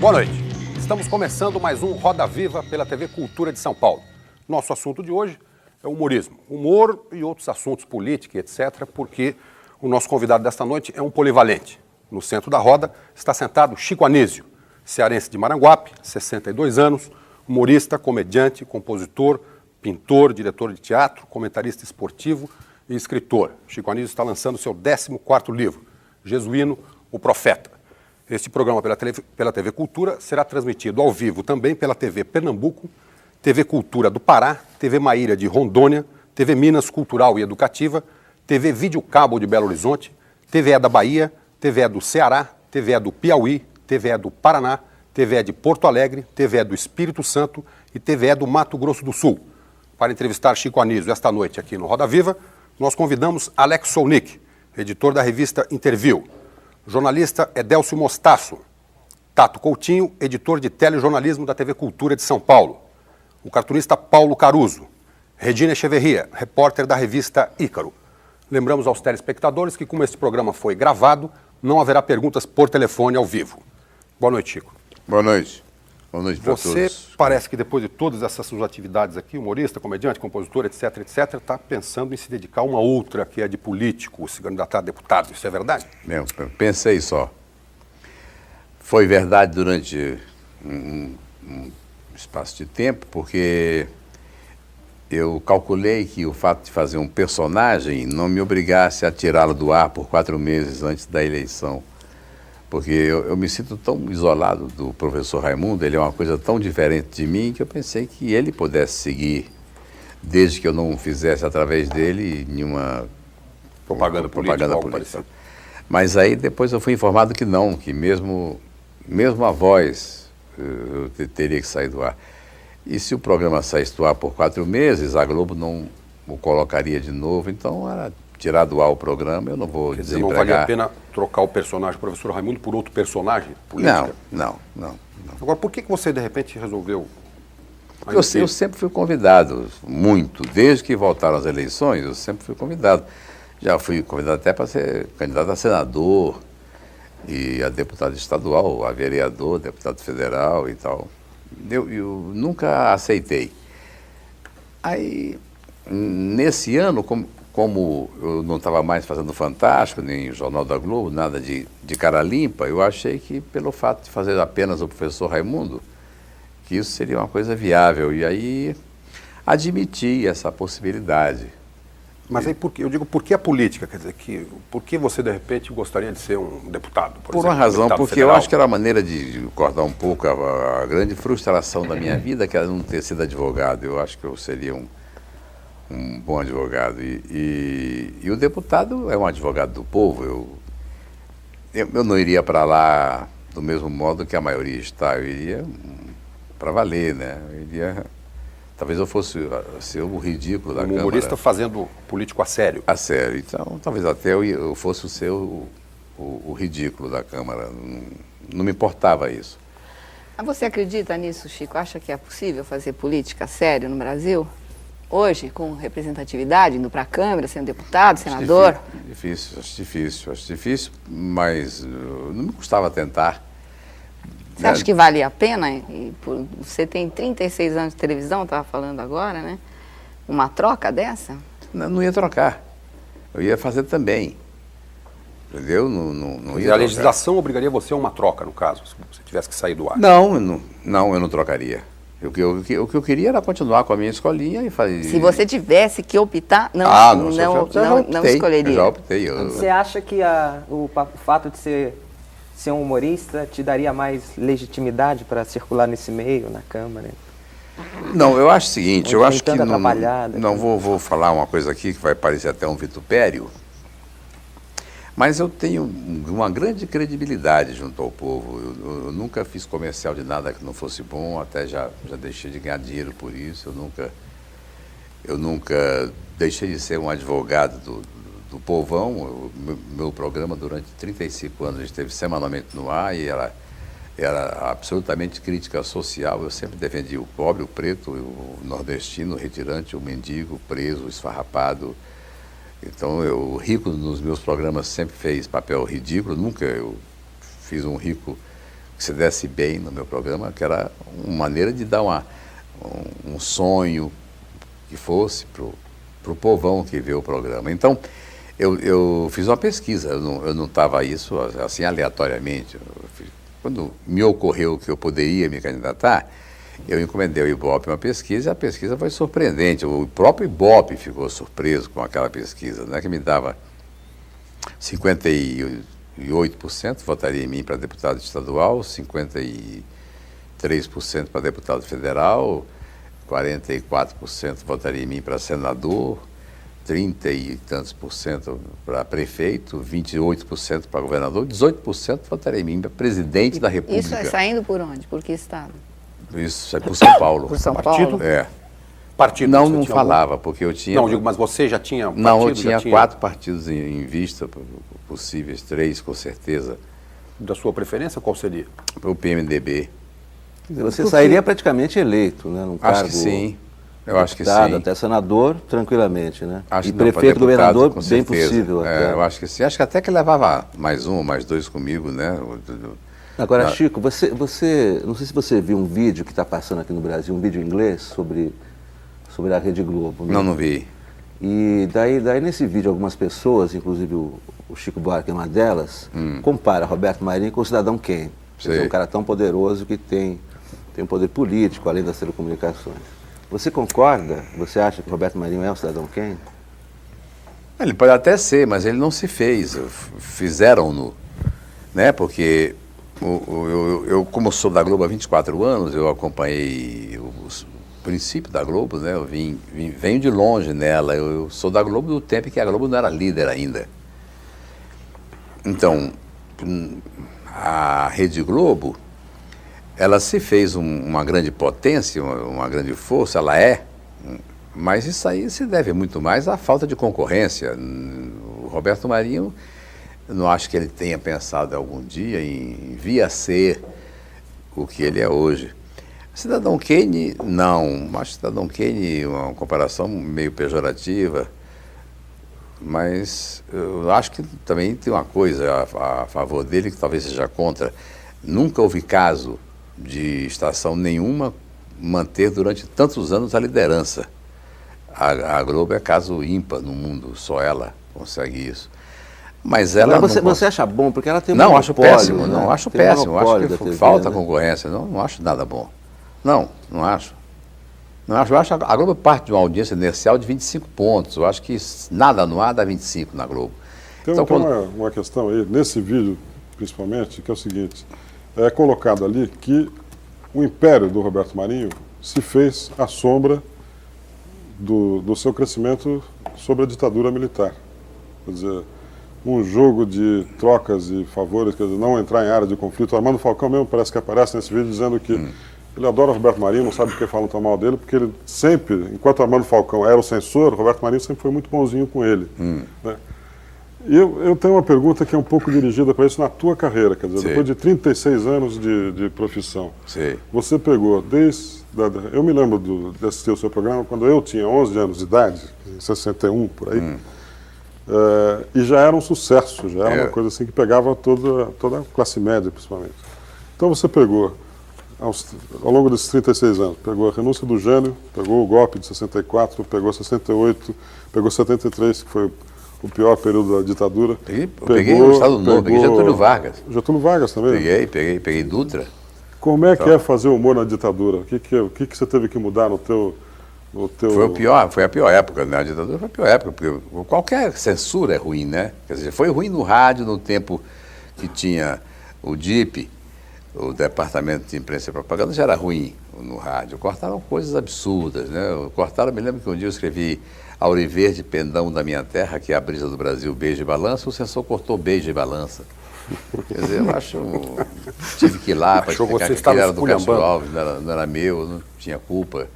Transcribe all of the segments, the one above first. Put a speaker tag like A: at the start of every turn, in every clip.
A: Boa noite. Estamos começando mais um Roda Viva pela TV Cultura de São Paulo. Nosso assunto de hoje é humorismo. Humor e outros assuntos, política, etc., porque o nosso convidado desta noite é um polivalente. No centro da roda está sentado Chico Anísio, cearense de Maranguape, 62 anos, humorista, comediante, compositor, pintor, diretor de teatro, comentarista esportivo e escritor. Chico Anísio está lançando seu 14º livro, Jesuíno, o Profeta. Este programa pela TV Cultura será transmitido ao vivo também pela TV Pernambuco, TV Cultura do Pará, TV Maíra de Rondônia, TV Minas Cultural e Educativa, TV Vídeo Cabo de Belo Horizonte, TVE da Bahia, TVE do Ceará, TVE do Piauí, TVE do Paraná, TVE de Porto Alegre, TVE do Espírito Santo e TVE do Mato Grosso do Sul. Para entrevistar Chico Anísio esta noite aqui no Roda Viva, nós convidamos Alex Solnick, editor da revista Interview, jornalista Edélcio Mostaço, Tato Coutinho, editor de telejornalismo da TV Cultura de São Paulo, o cartunista Paulo Caruso, Regina Echeverria, repórter da revista Ícaro. Lembramos aos telespectadores que, como este programa foi gravado, não haverá perguntas por telefone ao vivo. Boa noite, Chico.
B: Boa noite. Boa noite para todos.
A: Você parece que depois de todas essas suas atividades aqui, humorista, comediante, compositor, etc., está pensando em se dedicar a uma outra, que é de político, se candidatar a deputado. Isso é verdade?
B: Eu pensei só. Foi verdade durante um espaço de tempo, porque eu calculei que o fato de fazer um personagem não me obrigasse a tirá-lo do ar por 4 meses antes da eleição. Porque eu me sinto tão isolado do professor Raimundo, ele é uma coisa tão diferente de mim, que eu pensei que ele pudesse seguir, desde que eu não fizesse através dele nenhuma
A: propaganda política.
B: Mas aí depois eu fui informado que não, que mesmo a voz eu teria que sair do ar. E se o programa saísse do ar por 4 meses, a Globo não o colocaria de novo, então era tirar do ar o programa, eu não vou
A: Quer dizer, não valia a pena trocar o personagem do professor Raimundo por outro personagem político?
B: Não.
A: Agora, por que você, de repente, resolveu...
B: Eu sempre fui convidado, muito. Desde que voltaram as eleições, eu sempre fui convidado. Já fui convidado até para ser candidato a senador, e a deputado estadual, a vereador, deputado federal e tal. Eu nunca aceitei. Aí, nesse ano, como eu não estava mais fazendo Fantástico, nem o Jornal da Globo, nada de cara limpa, eu achei que, pelo fato de fazer apenas o professor Raimundo, que isso seria uma coisa viável. E aí admiti essa possibilidade.
A: Mas aí, eu digo, por que a política? Quer dizer, por que você, de repente, gostaria de ser um deputado, por exemplo,
B: uma razão, porque
A: federal?
B: Eu acho que era a maneira de cortar um pouco a grande frustração da minha vida, que era não ter sido advogado. Eu acho que eu seria um bom advogado. E o deputado é um advogado do povo. Eu não iria para lá do mesmo modo que a maioria está. Eu iria para valer, né? Talvez eu fosse ser o ridículo da Câmara.
A: Um humorista fazendo político a sério.
B: A sério. Então, talvez até eu fosse o ridículo da Câmara. Não me importava isso.
C: Mas você acredita nisso, Chico? Acha que é possível fazer política a sério no Brasil? Hoje, com representatividade, indo para a Câmara, sendo deputado, senador?
B: Acho difícil, mas não me custava tentar.
C: Você acha que vale a pena? Você tem 36 anos de televisão, estava falando agora, né? Uma troca dessa?
B: Não ia trocar. Eu ia fazer também. Entendeu? Não ia
A: a legislação obrigaria você a uma troca, no caso, se você tivesse que sair do ar?
B: Não, eu não trocaria. O que eu queria era continuar com a minha escolinha e fazer...
C: Se você tivesse que optar, não escolheria.
B: Eu já optei.
D: Você acha que o fato de ser um humorista te daria mais legitimidade para circular nesse meio, na Câmara?
B: Não, eu acho o seguinte, eu acho que não vou falar uma coisa aqui que vai parecer até um vitupério, mas eu tenho uma grande credibilidade junto ao povo. Eu nunca fiz comercial de nada que não fosse bom, até já deixei de ganhar dinheiro por isso. Eu nunca deixei de ser um advogado do povão. Meu programa, durante 35 anos, esteve semanalmente no ar e era absolutamente crítica social. Eu sempre defendi o pobre, o preto, o nordestino, o retirante, o mendigo, o preso, o esfarrapado. Então, o rico nos meus programas sempre fez papel ridículo. Nunca eu fiz um rico que se desse bem no meu programa, que era uma maneira de dar um sonho que fosse para o povão que vê o programa. Então, eu fiz uma pesquisa, eu não estava isso assim aleatoriamente. Quando me ocorreu que eu poderia me candidatar, eu encomendei ao Ibope uma pesquisa e a pesquisa foi surpreendente. O próprio Ibope ficou surpreso com aquela pesquisa, né, que me dava 58% votaria em mim para deputado estadual, 53% para deputado federal, 44% votaria em mim para senador, 30 e tantos por cento para prefeito, 28% para governador, 18% votaria em mim para presidente da República.
C: Isso é saindo por onde? Por que estado?
B: Isso é por São Paulo.
C: Por São
A: Partido?
C: Paulo?
B: É.
A: Partido?
B: Não falava, porque eu tinha...
A: Não, digo, mas você já tinha partido?
B: Não, eu tinha 4 partidos em vista, possíveis 3, com certeza.
A: Da sua preferência, qual seria?
B: O PMDB.
E: Você sairia praticamente eleito, né? Num cargo,
B: Acho que sim. Eu acho que
E: deputado,
B: sim.
E: até senador, tranquilamente, né?
B: Acho
E: e
B: que não,
E: prefeito,
B: para deputado,
E: governador,
B: com
E: bem
B: certeza.
E: possível. Até.
B: Eu acho que sim. Acho que até que levava mais 1, mais 2 comigo, né?
E: Agora, Chico, não sei se você viu um vídeo que está passando aqui no Brasil, um vídeo em inglês sobre a Rede Globo. Né?
B: Não vi.
E: E daí nesse vídeo algumas pessoas, inclusive o Chico Buarque é uma delas, compara Roberto Marinho com o cidadão Kane. É um cara tão poderoso que tem um poder político, além das telecomunicações. Você concorda? Você acha que Roberto Marinho é um cidadão Kane?
B: Ele pode até ser, mas ele não se fez. Fizeram-no. Né? Porque eu, como sou da Globo há 24 anos, eu acompanhei o princípio da Globo, né? Eu venho de longe nela. Eu sou da Globo do tempo em que a Globo não era líder ainda. Então, a Rede Globo, ela se fez uma grande potência, uma grande força, ela é, mas isso aí se deve muito mais à falta de concorrência. O Roberto Marinho, eu não acho que ele tenha pensado algum dia em vir a ser o que ele é hoje. Cidadão Kane, não. Acho Cidadão Kane uma comparação meio pejorativa, mas eu acho que também tem uma coisa a favor dele que talvez seja contra. Nunca houve caso de estação nenhuma manter durante tantos anos a liderança. A Globo é caso ímpar no mundo, só ela consegue isso. Mas ela
E: você acha bom, porque ela tem um
B: monopólio.
E: Acho péssimo,
B: né? Não, acho
E: tem
B: péssimo. Acho que
E: TV,
B: falta
E: né?
B: concorrência. Não acho nada bom. Não acho. Não acho. Eu acho que a Globo parte de uma audiência inercial de 25 pontos. Eu acho que nada no ar dá 25 na Globo.
F: Tem uma questão aí, nesse vídeo principalmente, que é o seguinte: é colocado ali que o império do Roberto Marinho se fez à sombra do seu crescimento sobre a ditadura militar. Quer dizer, um jogo de trocas e favores, quer dizer, não entrar em área de conflito. O Armando Falcão mesmo parece que aparece nesse vídeo dizendo que ele adora o Roberto Marinho, não sabe por que falam tão mal dele, porque ele sempre, enquanto o Armando Falcão era o censor, o Roberto Marinho sempre foi muito bonzinho com ele. Né? E eu tenho uma pergunta que é um pouco dirigida para isso na tua carreira, quer dizer, depois de 36 anos de profissão, você pegou eu me lembro de assistir o seu programa quando eu tinha 11 anos de idade, em 61, por aí, e já era um sucesso, já era uma coisa assim que pegava toda a classe média, principalmente. Então você pegou, ao longo desses 36 anos, pegou a renúncia do Jânio, pegou o golpe de 64, pegou 68, pegou 73, que foi o pior período da ditadura.
B: Peguei o Estado Novo, peguei Getúlio Vargas.
F: Getúlio Vargas também?
B: Peguei Dutra.
F: Como é que é fazer humor na ditadura? O que você teve que mudar no teu...
B: Foi a pior época, né? A ditadura foi a pior época, porque qualquer censura é ruim, né? Quer dizer, foi ruim no rádio no tempo que tinha o DIP, o Departamento de Imprensa e Propaganda, já era ruim no rádio. Cortaram coisas absurdas, né? Me lembro que um dia eu escrevi Auriverde, pendão da minha terra, que é a brisa do Brasil, beijo e balança, o censor cortou beijo e balança. Quer dizer, eu acho... Tive que ir lá para explicar que aquilo era do Cássio Alves, não era meu, não tinha culpa.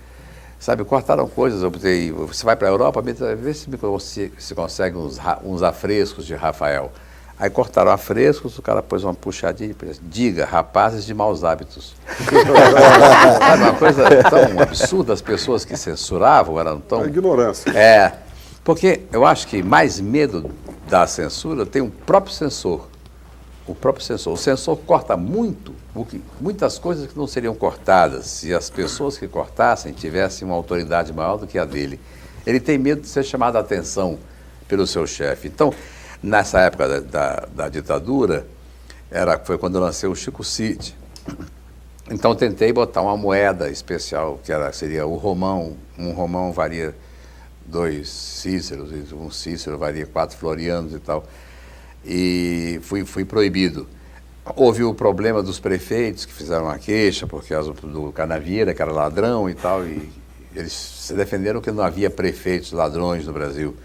B: Sabe, cortaram coisas, eu botei, você vai para a Europa, vê se consegue uns afrescos de Rafael. Aí cortaram afrescos, o cara pôs uma puxadinha e disse, diga, rapazes de maus hábitos. Sabe, uma coisa tão absurda, as pessoas que censuravam eram tão...
F: A ignorância.
B: Porque eu acho que mais medo da censura tem o próprio censor. o próprio censor. O censor corta muitas coisas que não seriam cortadas se as pessoas que cortassem tivessem uma autoridade maior do que a dele. Ele tem medo de ser chamado a atenção pelo seu chefe. Então, nessa época da ditadura, foi quando eu lancei o Chico City. Então, eu tentei botar uma moeda especial, seria o romão. Um romão valia 2 Cíceros, um Cícero valia 4 Florianos e tal. E fui proibido. Houve o problema dos prefeitos que fizeram uma queixa, por causa do Canavieira, que era ladrão e tal, e eles se defenderam que não havia prefeitos ladrões no Brasil.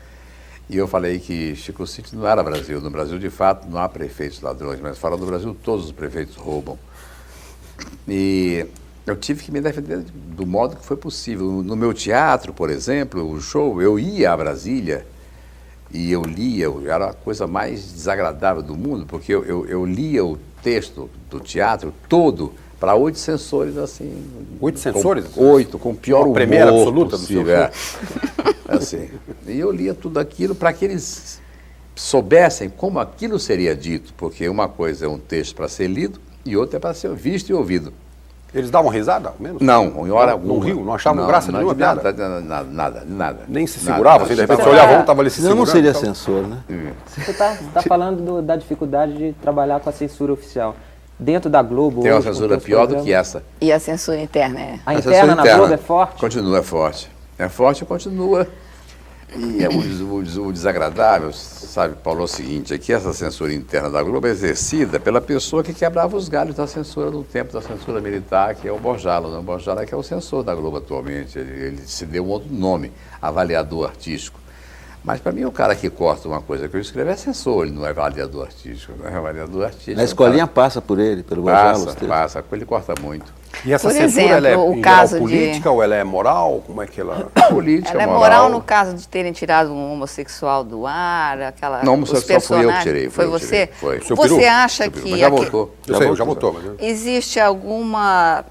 B: E eu falei que Chico City não era Brasil. No Brasil, de fato, não há prefeitos ladrões, mas fora do Brasil, todos os prefeitos roubam. E eu tive que me defender do modo que foi possível. No meu teatro, por exemplo, o show, eu ia a Brasília e eu lia, era a coisa mais desagradável do mundo, porque eu lia o texto do teatro todo para 8 censores, assim.
A: 8 censores?
B: 8, com o pior humor
A: premiere absoluta
B: possível,
A: do seu show.
B: Assim. E eu lia tudo aquilo para que eles soubessem como aquilo seria dito, porque uma coisa é um texto para ser lido e outra é para ser visto e ouvido.
A: Eles davam risada, ao menos?
B: Não, em hora alguma.
A: Não riam? Não achavam graça nenhuma piada?
B: Nada.
A: Nem se segurava, assim, de repente você olhava um, estava ali se
E: Senão
A: segurando.
E: não seria
A: então...
E: censor, né?
D: Você está falando da dificuldade de trabalhar com a censura oficial. Dentro da Globo...
B: Tem uma
D: hoje, com
B: censura
D: teus
B: pior do
D: programas,
B: que essa.
C: E a censura interna é?
D: A
B: censura
D: interna na Globo é forte?
B: Continua forte. É forte e continua. E o desagradável, sabe, Paulo, é o seguinte, é que essa censura interna da Globo é exercida pela pessoa que quebrava os galhos da censura no tempo da censura militar, que é o Borjala. O Borjala é que é o censor da Globo atualmente. Ele se deu um outro nome, avaliador artístico. Mas, para mim, o cara que corta uma coisa que eu escrevo é censor, ele não é avaliador artístico. Não é avaliador artístico.
E: Na escolinha passa por ele, pelo Borjala.
B: Passa, ele corta muito.
A: E essa
C: Por
A: censura,
C: exemplo,
A: ela é
C: o
A: em
C: caso
A: geral,
C: de-
A: política ou ela é moral? Como é que ela...
B: Política,
C: Ela é moral no caso de terem tirado um homossexual do ar, aquela...
B: Não,
C: os
B: homossexual fui eu que
C: personagens-
B: tirei.
C: Foi
B: eu que
C: você?
B: tirei, foi.
A: O seu
C: Você
A: peru?
C: acha
B: Mas
C: que...
B: já
C: aqui-
B: voltou.
A: Eu sei, já voltou. Mas...
C: Existe alguma...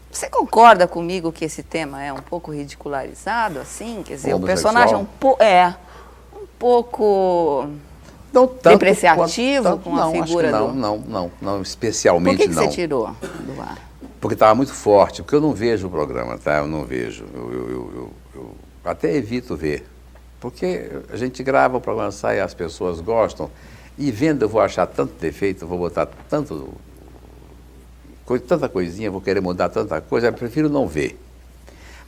C: Você concorda comigo que esse tema é um pouco ridicularizado, assim? Quer dizer, o
B: Homossexual?
C: personagem um pouco
B: Não tanto
C: depreciativo
B: quanto-
C: com a figura
B: acho que
C: do...
B: não,
C: Por
B: especialmente
C: que
B: não.
C: você tirou do ar?
B: Porque estava muito forte, porque eu não vejo o programa, tá? Eu não vejo. Eu até evito ver. Porque a gente grava, o programa sai, as pessoas gostam, e vendo eu vou achar tanto defeito, eu vou botar tanta coisinha, vou querer mudar tanta coisa, eu prefiro não ver.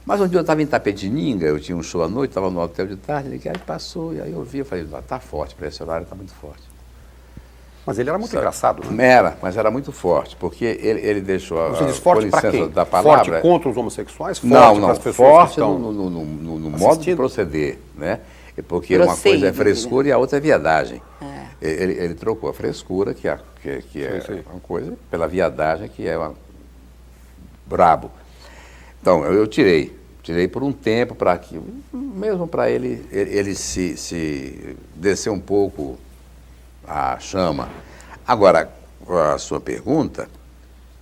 B: Mas um dia eu estava em Tapetininga, eu tinha um show à noite, estava no hotel de tarde, liguei, aí passou, e aí eu vi, eu falei, está forte, para esse horário está muito forte.
A: Mas ele era muito
B: Sabe?
A: engraçado, né?
B: Era, mas era muito forte, porque ele deixou
A: Você diz
B: com
A: forte para
B: licença
A: quem?
B: da palavra.
A: Forte contra os homossexuais? Forte
B: Não,
A: para as
B: não,
A: pessoas
B: forte
A: que estão...
B: no modo de
A: assistindo?
B: proceder, né? Porque uma
C: Grosseiro,
B: coisa é frescura e a outra é viadagem.
C: É.
B: Ele trocou a frescura, que é
A: sim.
B: uma coisa, pela viadagem, que é brabo. Então, eu tirei por um tempo para que, mesmo para ele se descer um pouco a chama. Agora, a sua pergunta,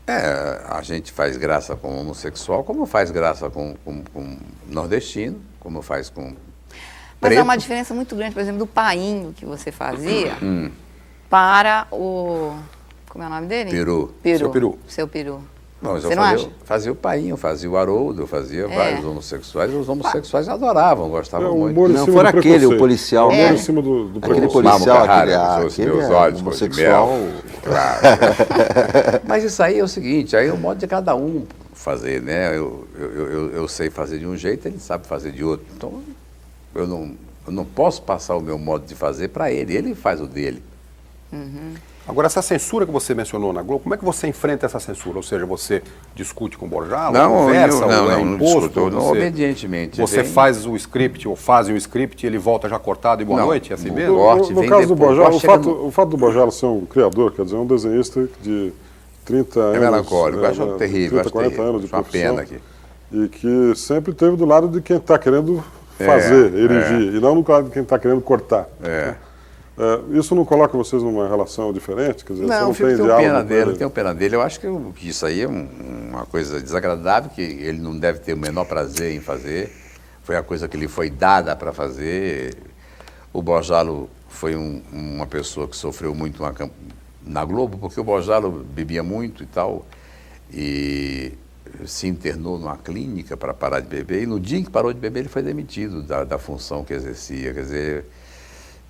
B: a gente faz graça com homossexual, como faz graça com nordestino, como faz com
C: Mas
B: preto.
C: há uma diferença muito grande, por exemplo, do painho que você fazia para o... Como é o nome dele?
B: Peru.
A: Seu peru.
C: Seu peru.
B: Não, mas
C: Você
B: eu
C: não
B: fazia,
C: acha?
B: fazia o painho, fazia o Haroldo, eu fazia vários homossexuais, e os homossexuais adoravam, gostavam muito.
F: humor em
E: Não,
F: cima
E: fora
F: do
E: aquele, o
F: preconceito.
E: policial.
F: Humor
C: É.
F: em cima do
E: Aquele
F: preconceito.
E: policial,
B: Carrara, os
E: aquele
B: meus
E: é
B: olhos cor de
E: homossexual.
B: mel. Claro. Mas isso aí é o seguinte, aí é o modo de cada um fazer, né? Eu sei fazer de um jeito, ele sabe fazer de outro. Então, eu não posso passar o meu modo de fazer para ele faz o dele.
A: Agora, essa censura que você mencionou na Globo, como é que você enfrenta essa censura? Ou seja, você discute com o Borjala,
B: Não,
A: conversa,
B: eu- não,
A: ou é
B: não, não
A: imposto?
B: discuto, não, obedientemente,
A: Você
B: vem-
A: faz o script, ou fazem o script e ele volta já cortado e boa
B: Não,
A: noite? É assim
B: não.
A: mesmo?
B: Corte,
F: No
B: vem
F: caso do
B: depois.
F: Borjala,
B: Corte chega
F: o fato do Borjala ser um criador, quer dizer, um desenhista de 30 anos...
B: melancólico, eu acho terrível,
F: 30,
B: acho
F: 40
B: terrível,
F: anos de
B: acho uma
F: profissão.
B: pena aqui.
F: E que sempre esteve do lado de quem está querendo fazer, erigir, e não no lado de quem está querendo cortar. Isso não coloca vocês numa relação diferente? Quer dizer,
B: Não,
F: você
B: eu
F: não
B: fico
F: tem
B: tenho
F: diálogo
B: pena
F: com
B: dele,
F: ele?
B: eu tenho pena dele. Eu acho que isso aí é uma coisa desagradável, que ele não deve ter o menor prazer em fazer. Foi a coisa que lhe foi dada para fazer. O Borjalo foi uma pessoa que sofreu muito na Globo, porque o Bojalo bebia muito e tal, e se internou numa clínica para parar de beber, e no dia em que parou de beber ele foi demitido da função que exercia. Quer dizer,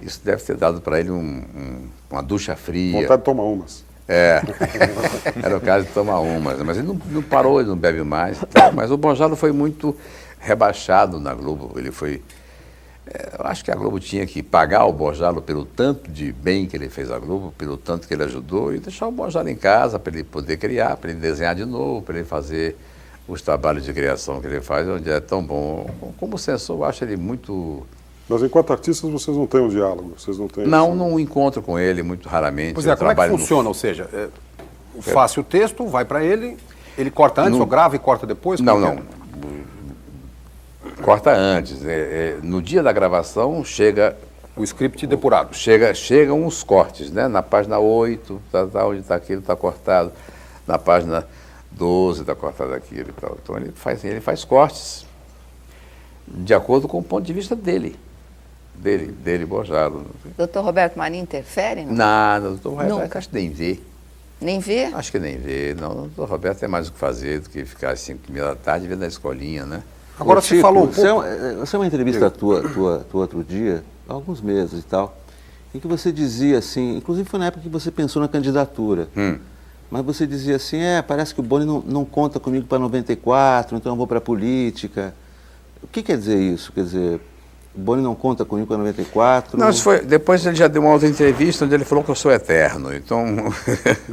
B: isso deve ter dado para ele uma ducha fria.
F: Vontade de tomar umas.
B: Era o caso de tomar umas, mas ele não parou, ele não bebe mais. Tá? Mas o Bojalo foi muito rebaixado na Globo. Ele foi. Eu acho que a Globo tinha que pagar o Bojalo pelo tanto de bem que ele fez à Globo, pelo tanto que ele ajudou, e deixar o Bojalo em casa para ele poder criar, para ele desenhar de novo, para ele fazer os trabalhos de criação que ele faz, onde é tão bom. Como censor, eu acho ele muito.
F: Mas enquanto artistas vocês não têm um diálogo, vocês não têm...
B: Não encontro com ele muito raramente.
A: Pois é, como é que funciona? Ou seja, faço o texto, vai para ele corta antes ou grava e corta depois?
B: Não. Corta antes. No dia da gravação chega...
A: O script depurado.
B: Chegam os cortes, né? Na página 8, onde está aquilo, está cortado. Na página 12 está cortado aquilo e tal. Então ele faz cortes de acordo com o ponto de vista dele. Dele, Bojalo.
C: Doutor Roberto Marinho interfere?
B: Nada, doutor Roberto acho que nem vê.
C: Nem vê?
B: Acho que nem vê. Não, o doutor Roberto tem mais o que fazer do que ficar às 5h30 da tarde vendo a escolinha, né?
E: Agora você falou um pouco... Você é uma entrevista tua outro dia, há alguns meses e tal, em que você dizia assim, inclusive foi na época que você pensou na candidatura, mas você dizia assim, parece que o Boni não conta comigo para 94, então eu vou para a política. O que quer dizer isso? Quer dizer, o Boni não conta comigo para 94?
B: Não, isso foi, depois ele já deu uma outra entrevista onde ele falou que eu sou eterno, então...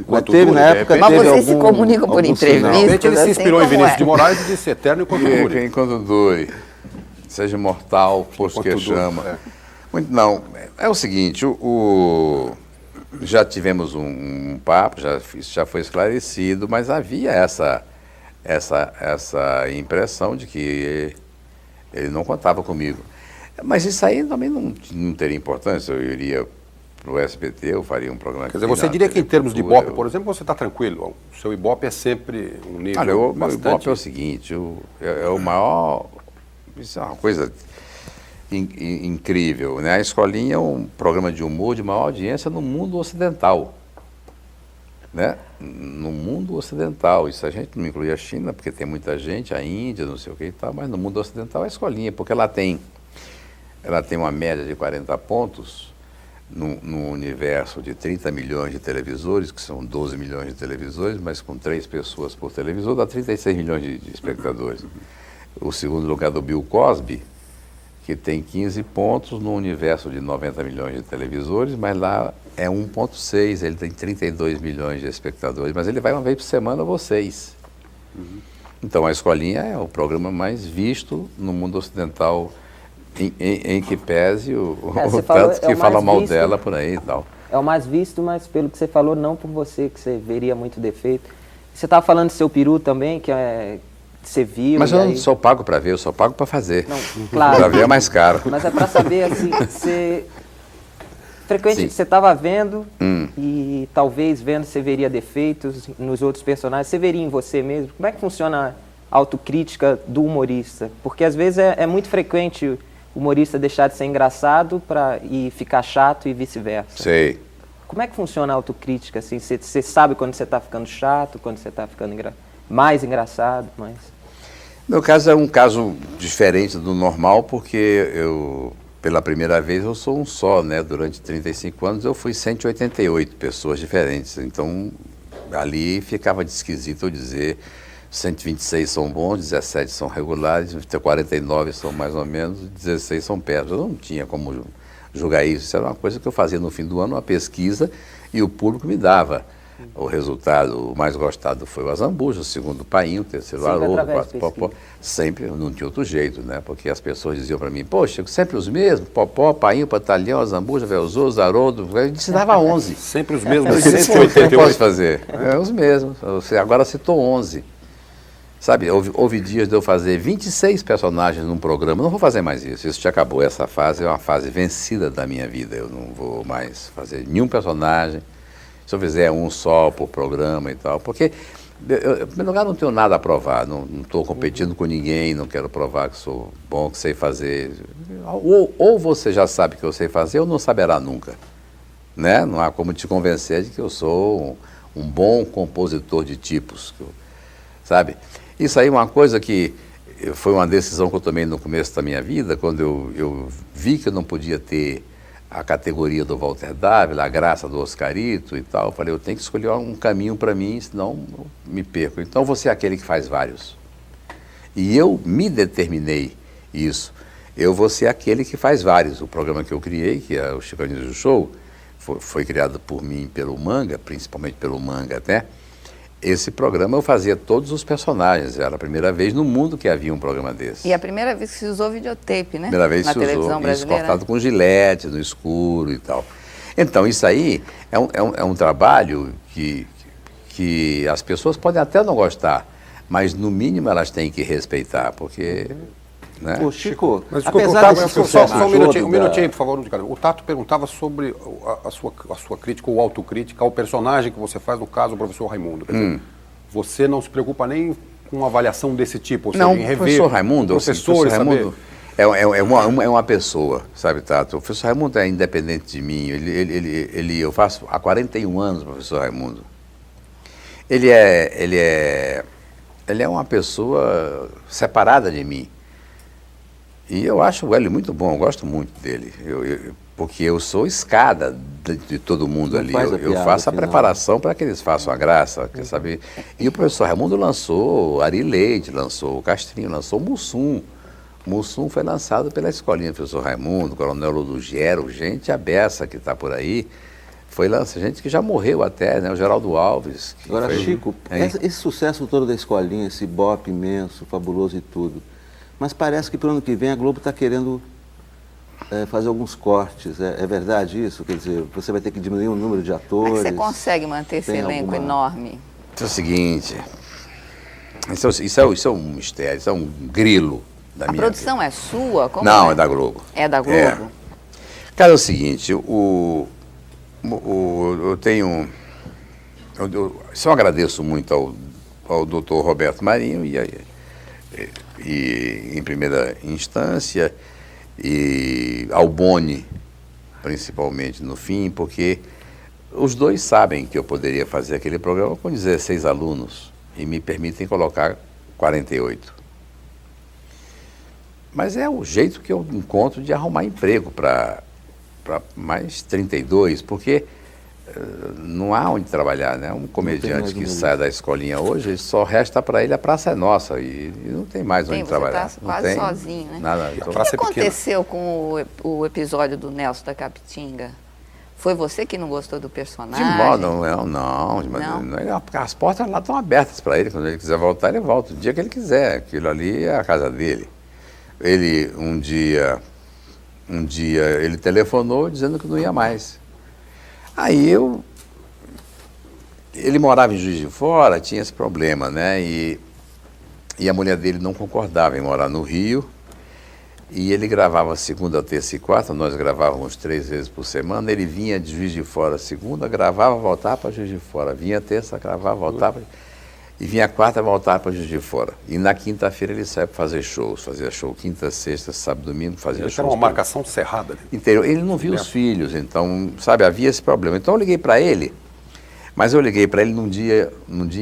E: Mas teve na época...
C: Mas vocês se comunicam por entrevista?
A: Realmente ele se inspirou em Vinícius de Moraes e disse eterno enquanto dure.
B: Enquanto dure. Seja imortal, posto que chama. Não, é o seguinte, já tivemos um papo, já foi esclarecido, mas havia essa impressão de que ele não contava comigo. Mas isso aí também não teria importância. Eu iria para o SBT, eu faria um programa...
A: Quer dizer, você diria que em termos de Ibope, por exemplo, você está tranquilo? O seu Ibope é sempre um nível
B: Olha, o meu
A: bastante...
B: Ibope é o seguinte, é o maior... Isso é uma coisa incrível, né? A Escolinha é um programa de humor de maior audiência no mundo ocidental. Né? No mundo ocidental, isso a gente não inclui a China, porque tem muita gente, a Índia, não sei o que e tal, mas no mundo ocidental é a Escolinha, porque ela tem uma média de 40 pontos no universo de 30 milhões de televisores, que são 12 milhões de televisores, mas com 3 pessoas por televisor, dá 36 milhões de espectadores. O segundo lugar do Bill Cosby, que tem 15 pontos no universo de 90 milhões de televisores, mas lá é 1,6, ele tem 32 milhões de espectadores, mas ele vai uma vez por semana, vocês. Então, a Escolinha é o programa mais visto no mundo ocidental, em que pese o tanto que fala mal visto, dela por aí e tal.
D: É o mais visto, mas pelo que você falou, não por você, que você veria muito defeito. Você estava falando do seu peru também, que você viu...
B: Mas eu não sou pago para ver, eu sou pago para fazer.
D: Não, claro.
B: Para ver é mais caro.
D: Mas é para saber, assim, você... Frequente, você estava vendo e talvez vendo você veria defeitos nos outros personagens, você veria em você mesmo. Como é que funciona a autocrítica do humorista? Porque às vezes é muito frequente o humorista deixar de ser engraçado e ficar chato e vice-versa.
B: Sei.
D: Como é que funciona a autocrítica? Assim? Você sabe quando você está ficando chato, quando você está ficando mais engraçado?
B: Meu caso é um caso diferente do normal, porque pela primeira vez eu sou um só, né? Durante 35 anos eu fui 188 pessoas diferentes. Então, ali ficava de esquisito eu dizer 126 são bons, 17 são regulares, 49 são mais ou menos, 16 são péssimos. Eu não tinha como julgar isso. Isso era uma coisa que eu fazia no fim do ano, uma pesquisa, e o público me dava o resultado. O mais gostado foi o Azambuja, o segundo o Painho, o terceiro o Haroldo, o quarto o Popó. Sempre, não tinha outro jeito, né? Porque as pessoas diziam para mim, poxa, sempre os mesmos, Popó, Painho, Patalhão, Azambuja, Velzoso, Haroldo, eu disse, dava 11.
A: Sempre os mesmos,
B: eu disse, o que eu posso fazer? Os mesmos. Você agora citou 11. Sabe, houve dias de eu fazer 26 personagens num programa, não vou fazer mais isso, isso já acabou, essa fase é uma fase vencida da minha vida, eu não vou mais fazer nenhum personagem, se eu fizer um só por programa e tal, porque, em primeiro lugar, não tenho nada a provar, não estou competindo com ninguém, não quero provar que sou bom, que sei fazer, ou você já sabe que eu sei fazer, ou não saberá nunca. né? Não há como te convencer de que eu sou um bom compositor de tipos, sabe? Isso aí é uma coisa que foi uma decisão que eu tomei no começo da minha vida, quando eu vi que eu não podia ter a categoria do Walter Dávila, a graça do Oscarito e tal. Eu falei, eu tenho que escolher um caminho para mim, senão eu me perco. Então você é aquele que faz vários. E eu me determinei isso. Eu vou ser aquele que faz vários. O programa que eu criei, que é o Chico Anísio Show, foi criado por mim, pelo Manga, principalmente pelo Manga até. Esse programa eu fazia todos os personagens. Era a primeira vez no mundo que havia um programa desse.
C: E a primeira vez que se usou videotape, né?
B: Primeira vez
C: na
B: se
C: televisão
B: usou,
C: brasileira.
B: isso cortado com gilete, no escuro e tal. Então, isso aí é um trabalho que as pessoas podem até não gostar, mas no mínimo elas têm que respeitar, porque... Né?
E: Ô, Chico,
A: Mas desculpa,
E: apesar
A: Tato,
E: desse
A: só
E: sucesso
A: um minutinho,
E: todo
A: por favor. O Tato perguntava sobre a sua crítica ou autocrítica ao personagem que você faz, no caso, o professor Raimundo. Quer dizer, você não se preocupa nem com uma avaliação desse tipo? Ou seja,
B: Não,
A: em rever
B: o professor Raimundo,
A: professores,
B: o professor Raimundo é uma pessoa, sabe, Tato? O professor Raimundo é independente de mim. Eu faço há 41 anos o professor Raimundo. Ele é uma pessoa separada de mim. E eu acho ele muito bom, eu gosto muito dele, porque eu sou escada de todo mundo ali. Eu faço a preparação para que eles façam a graça, quer saber? E o professor Raimundo lançou Ari Leite, lançou o Castrinho, lançou o Mussum. Mussum foi lançado pela escolinha do professor Raimundo, Coronel Ludogero, gente abessa que está por aí. Foi lançado, gente que já morreu até, né? O Geraldo Alves.
E: Agora, Chico, esse sucesso todo da escolinha, esse bope imenso, fabuloso e tudo, mas parece que para o ano que vem a Globo está querendo fazer alguns cortes. É verdade isso? Quer dizer, você vai ter que diminuir o número de atores?
C: Como é que você consegue manter esse elenco enorme?
B: Isso é o seguinte, isso é um mistério, isso é um grilo da minha vida. A produção
C: é sua? Como
B: Não, é da Globo.
C: É da Globo?
B: Cara, é o seguinte, eu tenho... Isso eu agradeço muito ao doutor Roberto Marinho e em primeira instância, e ao Boni, principalmente no fim, porque os dois sabem que eu poderia fazer aquele programa com 16 alunos e me permitem colocar 48. Mas é o jeito que eu encontro de arrumar emprego para mais 32, porque não há onde trabalhar, né? Um comediante que sai da escolinha hoje, só resta para ele a Praça é Nossa e não tem mais onde trabalhar.
C: Você está quase sozinho, né?
B: Nada.
C: E o que aconteceu com o episódio do Nelson da Capitinga? Foi você que não gostou do personagem?
B: De modo, não. As portas lá estão abertas para ele. Quando ele quiser voltar, ele volta. O dia que ele quiser. Aquilo ali é a casa dele. Ele, um dia ele telefonou dizendo que não ia mais. Aí ele morava em Juiz de Fora, tinha esse problema, né? E a mulher dele não concordava em morar no Rio. E ele gravava segunda, terça e quarta, nós gravávamos 3 vezes por semana. Ele vinha de Juiz de Fora segunda, gravava, voltava para Juiz de Fora. Vinha terça, gravava, voltava. E vinha quarta, voltava para Juiz de Fora. E na quinta-feira ele saía para fazer shows. Fazia show quinta, sexta, sábado, domingo, fazia shows.
A: Era uma marcação cerrada.
B: Inteiro. Ele não via os filhos, então, sabe, havia esse problema. Então eu liguei para ele, mas eu liguei para ele num dia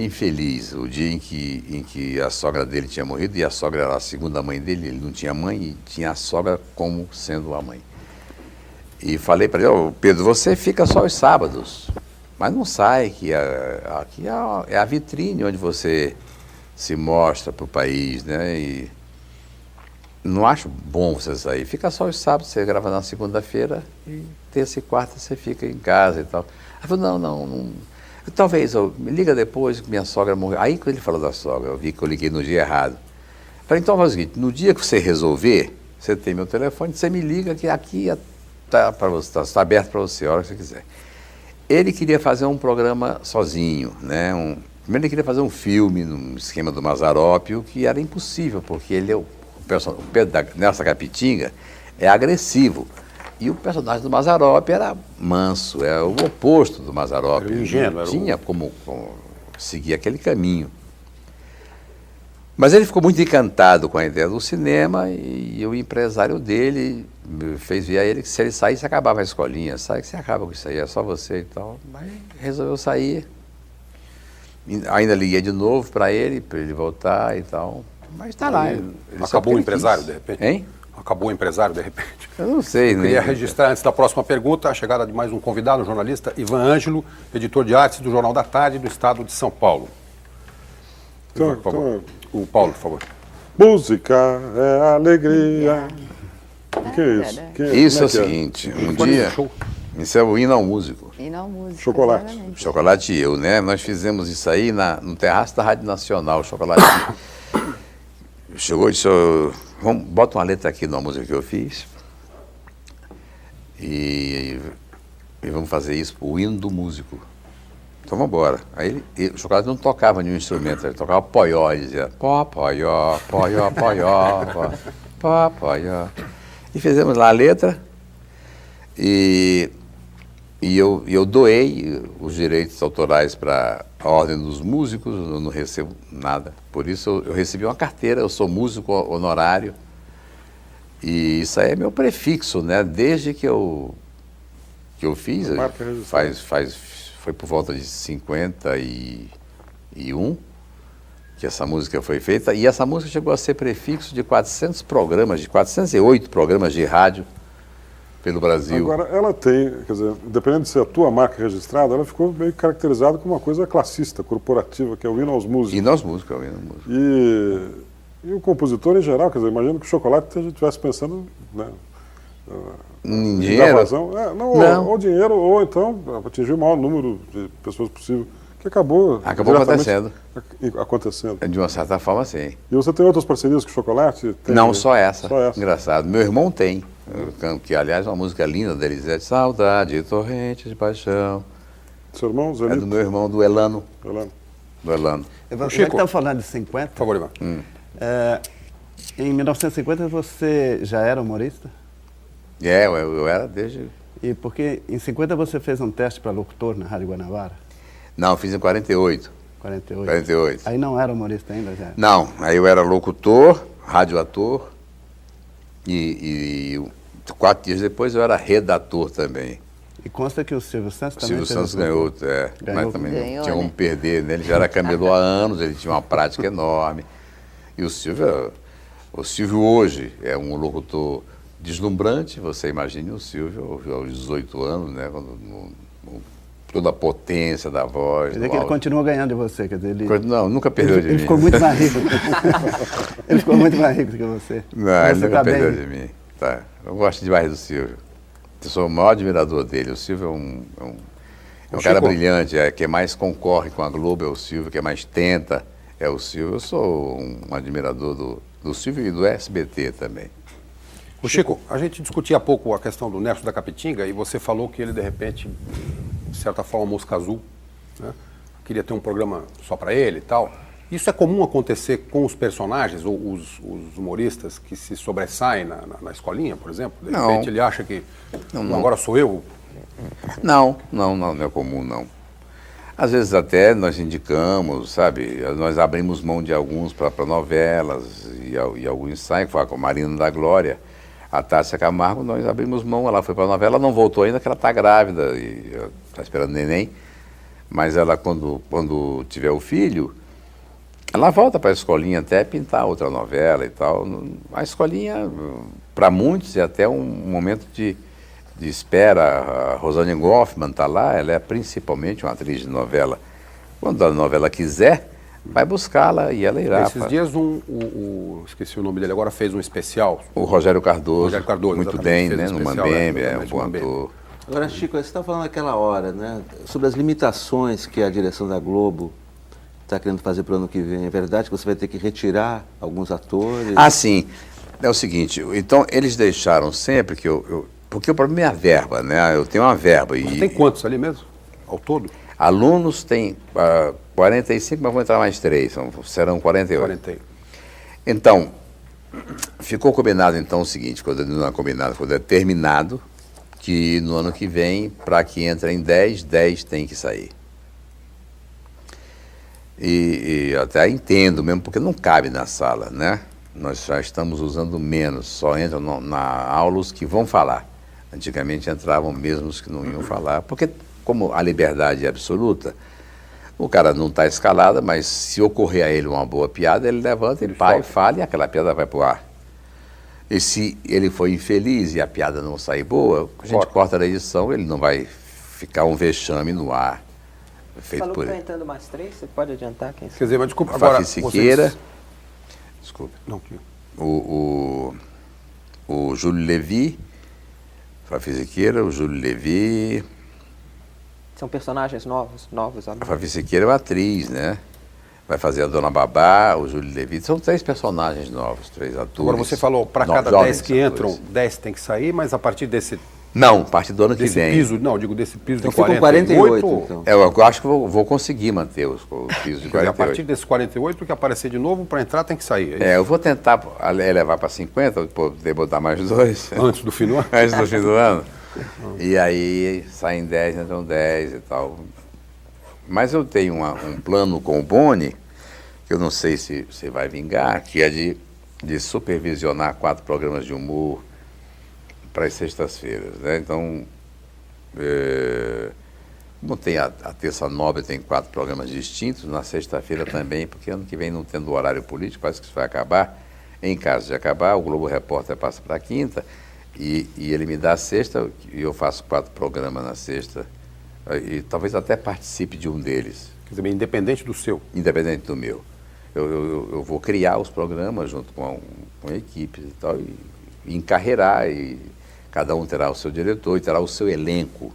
B: infeliz, o dia em que a sogra dele tinha morrido, e a sogra era a segunda mãe dele, ele não tinha mãe e tinha a sogra como sendo a mãe. E falei para ele, Pedro, você fica só os sábados. Mas não sai, que aqui é a vitrine onde você se mostra para o país, né? E não acho bom você sair. Fica só os sábados, você grava na segunda-feira e terça e quarta você fica em casa e tal. Ele falou, não. Talvez, me liga depois que minha sogra morreu. Aí quando ele falou da sogra, eu vi que eu liguei no dia errado. Falei, então faz o seguinte, no dia que você resolver, você tem meu telefone, você me liga que aqui está aberto para você, a hora que você quiser. Ele queria fazer um programa sozinho, né? Primeiro ele queria fazer um filme no esquema do Mazzaropi, o que era impossível, porque ele o Pedro Nelson Capitinga é agressivo. E o personagem do Mazzaropi era manso, é o oposto do Mazzaropi.
A: Era ingênuo.
B: Tinha como seguir aquele caminho. Mas ele ficou muito encantado com a ideia do cinema e o empresário dele me fez ver a ele que se ele saísse, acabava a escolinha. Sai que você acaba com isso aí, é só você e tal. Mas resolveu sair. Ainda liguei de novo para ele voltar e tal. Mas está lá. Ele
A: acabou o empresário, de repente?
B: Hein?
A: Acabou o empresário, de repente?
B: Eu não sei, né?
A: Queria registrar, antes da próxima pergunta, a chegada de mais um convidado, o jornalista Ivan Ângelo, editor de artes do Jornal da Tarde do Estado de São Paulo. Ivan, por favor. O Paulo, por favor.
F: Música é alegria. O que é isso?
B: Isso é o seguinte, um dia... Isso é o hino ao músico.
C: Hino ao músico.
F: Chocolate.
C: Exatamente.
B: Chocolate e eu, né? Nós fizemos isso aí no terraço da Rádio Nacional, o Chocolate. Chegou e disse, bota uma letra aqui na música que eu fiz e vamos fazer isso pro hino do músico. Então vamos embora. Aí o Chocolate não tocava nenhum instrumento, ele tocava poió, ele dizia pó, poió, poió, poió, pó, poió. E fizemos lá a letra e eu doei os direitos autorais para a Ordem dos Músicos, eu não recebo nada. Por isso eu recebi uma carteira, eu sou músico honorário. E isso aí é meu prefixo, né? Desde que eu fiz, foi por volta de 51 que essa música foi feita. E essa música chegou a ser prefixo de 408 programas de rádio pelo Brasil.
F: Agora, ela tem, quer dizer, dependendo de ser a tua marca registrada, ela ficou meio caracterizada como uma coisa classista, corporativa, que é o hino aos músicos.
B: Hino aos músicos, é o hino aos músicos.
F: E o compositor em geral, quer dizer, imagino que o Chocolate estivesse pensando, né,
B: em dinheiro?
F: Não. Ou dinheiro, ou então atingir o maior número de pessoas possível, que acabou
B: acontecendo.
F: Acontecendo.
B: De uma certa forma, sim.
F: E você tem outras parcerias com o Chocolate?
B: Não, só essa. Engraçado. Meu irmão tem, que aliás é uma música linda da Elisete, Saudade, Torrente de Paixão.
F: Seu irmão, Zenito?
B: É do meu irmão, do Elano.
F: Do Elano.
G: Já que estamos falando de 50,
A: por favor, Ivan.
G: Em 1950 você já era humorista?
B: Eu era desde...
G: E porque em 50 você fez um teste para locutor na Rádio Guanabara?
B: Não, fiz em 48. 48.
G: Aí não era humorista ainda, já?
B: Não, aí eu era locutor, radioator e 4 dias depois eu era redator também.
G: E consta que o Silvio Santos também...
B: Silvio Santos ganhou, mas também não tinha como perder, né? Ele já era camelô há anos, ele tinha uma prática enorme. E o Silvio hoje é um locutor deslumbrante, você imagine o Silvio aos 18 anos, né? Toda a potência da voz.
G: Quer dizer que ele continua ganhando de você, quer dizer, ele...
B: Não, nunca perdeu de mim.
G: Ele ficou muito mais rico. Ele ficou muito mais rico do que você.
B: Não, ele nunca perdeu de mim. Tá. Eu gosto demais do Silvio. Eu sou o maior admirador dele. O Silvio é um cara brilhante, que mais concorre com a Globo é o Silvio, que mais tenta é o Silvio. Eu sou um admirador do Silvio e do SBT também.
A: O Chico, a gente discutia há pouco a questão do Nerso da Capitinga e você falou que ele, de repente, de certa forma, mosca azul, né? Queria ter um programa só para ele e tal. Isso é comum acontecer com os personagens, ou os humoristas que se sobressaem na escolinha, por exemplo? De repente ele acha que agora sou eu?
B: Não é comum, não. Às vezes até nós indicamos, sabe, nós abrimos mão de alguns para novelas e alguns saem, com a Marina da Glória. A Tássia Camargo, nós abrimos mão, ela foi para a novela, não voltou ainda, porque ela está grávida e está esperando neném. Mas ela, quando tiver o filho, ela volta para a escolinha até pintar outra novela e tal. A escolinha, para muitos, é até um momento de espera. A Rosane Goffman está lá, ela é principalmente uma atriz de novela. Quando a novela quiser, vai buscá-la e ela irá.
A: Esses dias esqueci o nome dele agora, fez um especial.
B: O Rogério Cardoso, muito bem, né? No Mambembe, é um bom ator.
E: Agora, Chico, você está falando naquela hora, né? Sobre as limitações que a direção da Globo está querendo fazer para o ano que vem. É verdade que você vai ter que retirar alguns atores?
B: Ah, sim. É o seguinte, então eles deixaram sempre que porque o problema é a verba, né? Eu tenho uma verba.
A: Mas tem quantos ali mesmo, ao todo?
B: Alunos tem 45, mas vão entrar mais 3, serão 48.
A: 48.
B: Então, ficou combinado então o seguinte, quando não é combinado, quando é terminado, que no ano que vem, para que entrem 10 tem que sair. E até entendo mesmo, porque não cabe na sala, né? Nós já estamos usando menos, só entram na aula os que vão falar. Antigamente entravam mesmo os que não iam falar, porque como a liberdade é absoluta, o cara não está escalado, mas se ocorrer a ele uma boa piada, ele levanta e fala e aquela piada vai para o ar. E se ele for infeliz e a piada não sair boa, a gente corta na edição, ele não vai ficar um vexame no ar. Feito
D: Falou
B: por
D: que está
B: ele.
D: entrando mais 3, você pode adiantar quem
A: Quer dizer, mas desculpa, agora...
B: Fafi Siqueira,
A: vocês...
B: desculpa,
A: Não, que...
B: o Júlio Levi, Fafi Siqueira, o Júlio Levi...
D: São personagens novos
B: A
D: agora.
B: Fafi Siqueira é uma atriz, né? Vai fazer a Dona Babá, o Júlio Levi. São 3 personagens novos, 3 atores.
A: Agora você falou, para cada 10 que entram, 10 tem que sair, mas a partir desse
B: Não, a partir do ano que vem.
A: piso, não, digo desse piso
E: Então
A: de
E: ficam
A: 48,
E: 48, então.
B: Eu acho que vou conseguir manter o piso de
A: Quer dizer, a
B: 48.
A: partir desses 48, o que aparecer de novo, para entrar tem que sair. É isso?
B: Eu vou tentar levar para 50, poder botar mais 2.
A: Antes do fim do ano?
B: Antes do fim do ano. E aí saem 10, entram 10 e tal. Mas eu tenho um plano com o Boni, que eu não sei se vai vingar, que é de supervisionar 4 programas de humor para as sextas-feiras, né? Então, como tem a Terça Nobre, tem 4 programas distintos, na sexta-feira também, porque ano que vem não tendo horário político, parece que isso vai acabar. Em caso de acabar, o Globo Repórter passa para a quinta, e ele me dá a sexta, e eu faço 4 programas na sexta, e talvez até participe de um deles,
A: Quer dizer, independente do seu.
B: independente do meu. Eu vou criar os programas junto com equipes e tal, e encarreirar, e cada um terá o seu diretor e terá o seu elenco,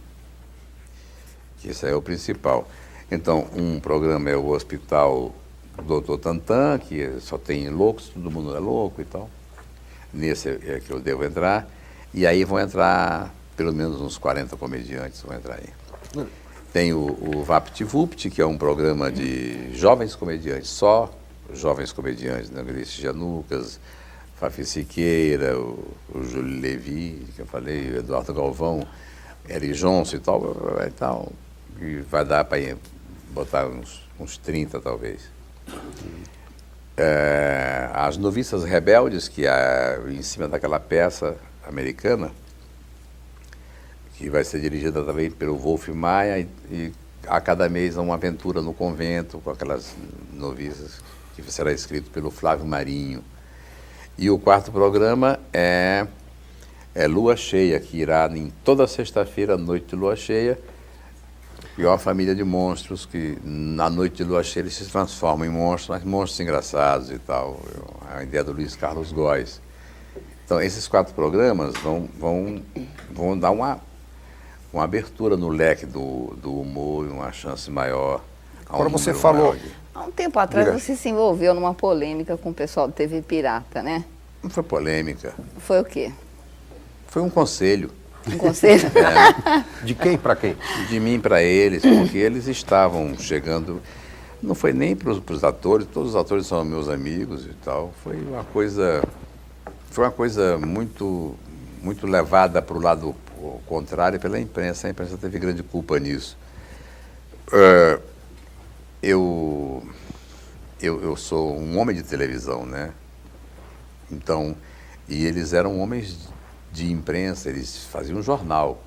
B: que isso é o principal. Então, um programa é o Hospital Dr. Tantan, que só tem loucos, todo mundo é louco e tal. Nesse é que eu devo entrar. E aí vão entrar, pelo menos uns 40 comediantes vão entrar aí. Tem o VaptVupt, que é um programa de jovens comediantes, só jovens comediantes, né? Grace Janucas, Fafi Siqueira, o Júlio Levi, que eu falei, o Eduardo Galvão, Eri Johnson e tal, e vai dar para botar uns 30 talvez. As Noviças Rebeldes, que é em cima daquela peça americana, que vai ser dirigida também pelo Wolf Maia, e a cada mês uma aventura no convento com aquelas noviças, que será escrito pelo Flávio Marinho. E o 4º programa é Lua Cheia, que irá em toda sexta-feira, noite de Lua Cheia, e é uma família de monstros que na noite de Lua Cheia eles se transformam em monstros, mas monstros engraçados e tal. A ideia do Luiz Carlos Góes. Então, esses 4 programas vão dar uma abertura no leque do humor e uma chance maior.
A: Agora você falou...
C: Há um tempo atrás você se envolveu numa polêmica com o pessoal do TV Pirata, né?
B: Não foi polêmica,
C: Foi o quê?
B: foi um conselho.
C: Um conselho?
A: De quem para quem?
B: De mim para eles, porque eles estavam chegando, não foi nem para os atores, todos os atores são meus amigos e tal, foi uma coisa muito, muito levada para o lado contrário pela imprensa. A imprensa teve grande culpa nisso. Eu sou um homem de televisão, né? Então, e eles eram homens de imprensa, eles faziam um jornal.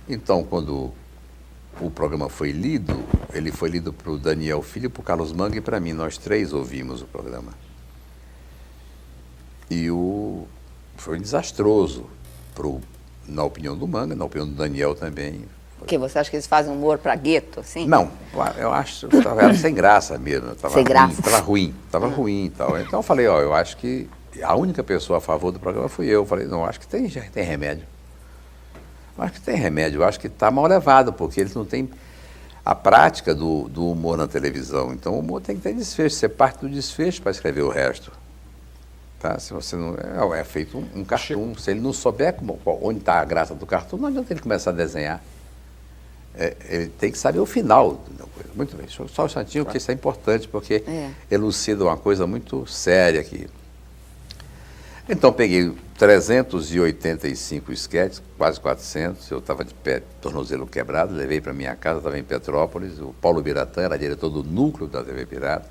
B: Então, quando o programa foi lido, ele foi lido para o Daniel Filho, para o Carlos Manga e para mim. Nós 3 ouvimos o programa. E foi desastroso, na opinião do Manga, na opinião do Daniel também.
C: Porque você acha que eles fazem humor pra gueto, assim?
B: Não, eu acho que estava sem graça mesmo.
C: Sem graça.
B: Estava ruim e tal. Então eu falei, eu acho que a única pessoa a favor do programa fui eu. Falei, não, acho que tem remédio. Acho que tem remédio, eu acho que está mal levado, porque eles não têm a prática do humor na televisão. Então o humor tem que ter desfecho, ser parte do desfecho para escrever o resto. Tá? Se você não. É feito um cartoon. Se ele não souber onde está a graça do cartoon, não adianta ele começar a desenhar. Ele tem que saber o final da coisa. Muito bem, só um instantinho, porque isso é importante, porque elucida uma coisa muito séria aqui. Então, peguei 385 esquetes, quase 400, eu estava de pé, tornozelo quebrado, levei para minha casa, estava em Petrópolis, o Paulo Biratã era diretor do núcleo da TV Pirata,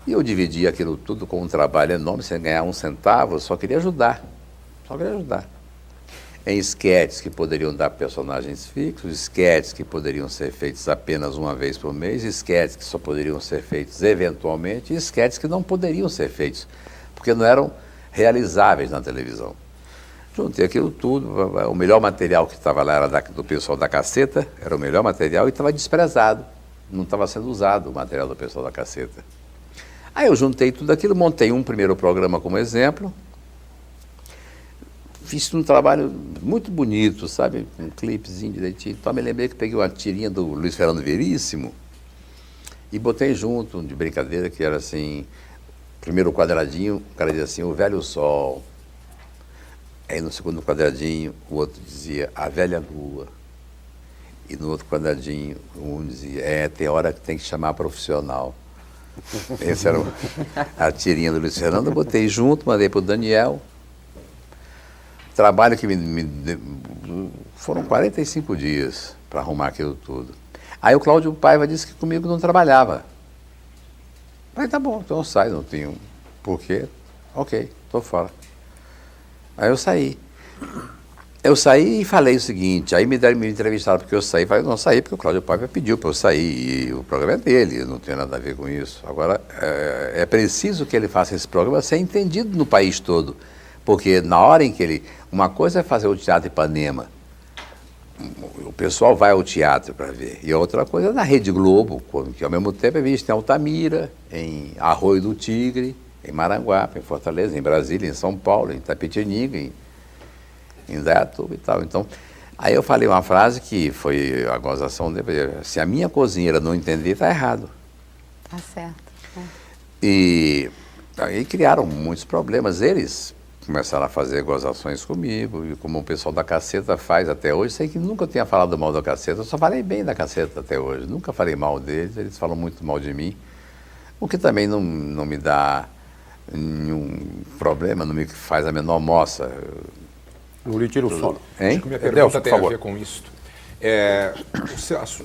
B: E eu dividi aquilo tudo com um trabalho enorme, sem ganhar um centavo, eu só queria ajudar. Só queria ajudar. Em esquetes que poderiam dar personagens fixos, esquetes que poderiam ser feitos apenas uma vez por mês, esquetes que só poderiam ser feitos eventualmente, e esquetes que não poderiam ser feitos, porque não eram realizáveis na televisão. Juntei aquilo tudo, o melhor material que estava lá era do pessoal da Caceta, era o melhor material e estava desprezado, não estava sendo usado o material do pessoal da Caceta. Aí eu juntei tudo aquilo, montei um primeiro programa como exemplo, fiz um trabalho muito bonito, sabe? Um clipezinho direitinho. Então me lembrei que peguei uma tirinha do Luiz Fernando Veríssimo e botei junto, de brincadeira, que era assim, primeiro quadradinho, o cara dizia assim, o velho sol. Aí no segundo quadradinho, o outro dizia, a velha lua. E no outro quadradinho, um dizia, tem hora que tem que chamar profissional. Essa era a tirinha do Luiz Fernando, eu botei junto, mandei para o Daniel. Trabalho que foram 45 dias para arrumar aquilo tudo. Aí o Cláudio Paiva disse que comigo não trabalhava. Aí tá bom, então eu saio, não tenho porquê. Ok, estou fora. Aí eu saí. Eu saí e falei o seguinte, aí me entrevistaram porque eu saí, falei, não saí porque o Cláudio Paiva pediu para eu sair, e o programa é dele, não tem nada a ver com isso. Agora, é preciso que ele faça esse programa ser entendido no país todo. Porque na hora em que ele... Uma coisa é fazer o Teatro Ipanema. O pessoal vai ao teatro para ver. E a outra coisa é na Rede Globo, que ao mesmo tempo é visto em Altamira, em Arroio do Tigre, em Maranguape, em Fortaleza, em Brasília, em São Paulo, em Itapetininga, em Indaiatuba e tal. Então, aí eu falei uma frase que foi a gozação dele. Se a minha cozinheira não entender, está errado.
C: Tá certo.
B: E aí criaram muitos problemas. Eles começaram a fazer gozações comigo, e como o pessoal da Caceta faz até hoje, sei que nunca tinha falado mal da Caceta, eu só falei bem da Caceta até hoje, nunca falei mal deles, eles falam muito mal de mim, o que também não me dá nenhum problema, não me faz a menor moça.
A: Não lhe tira o sono.
B: Hein?
H: Acho que minha pergunta tem a ver com isso.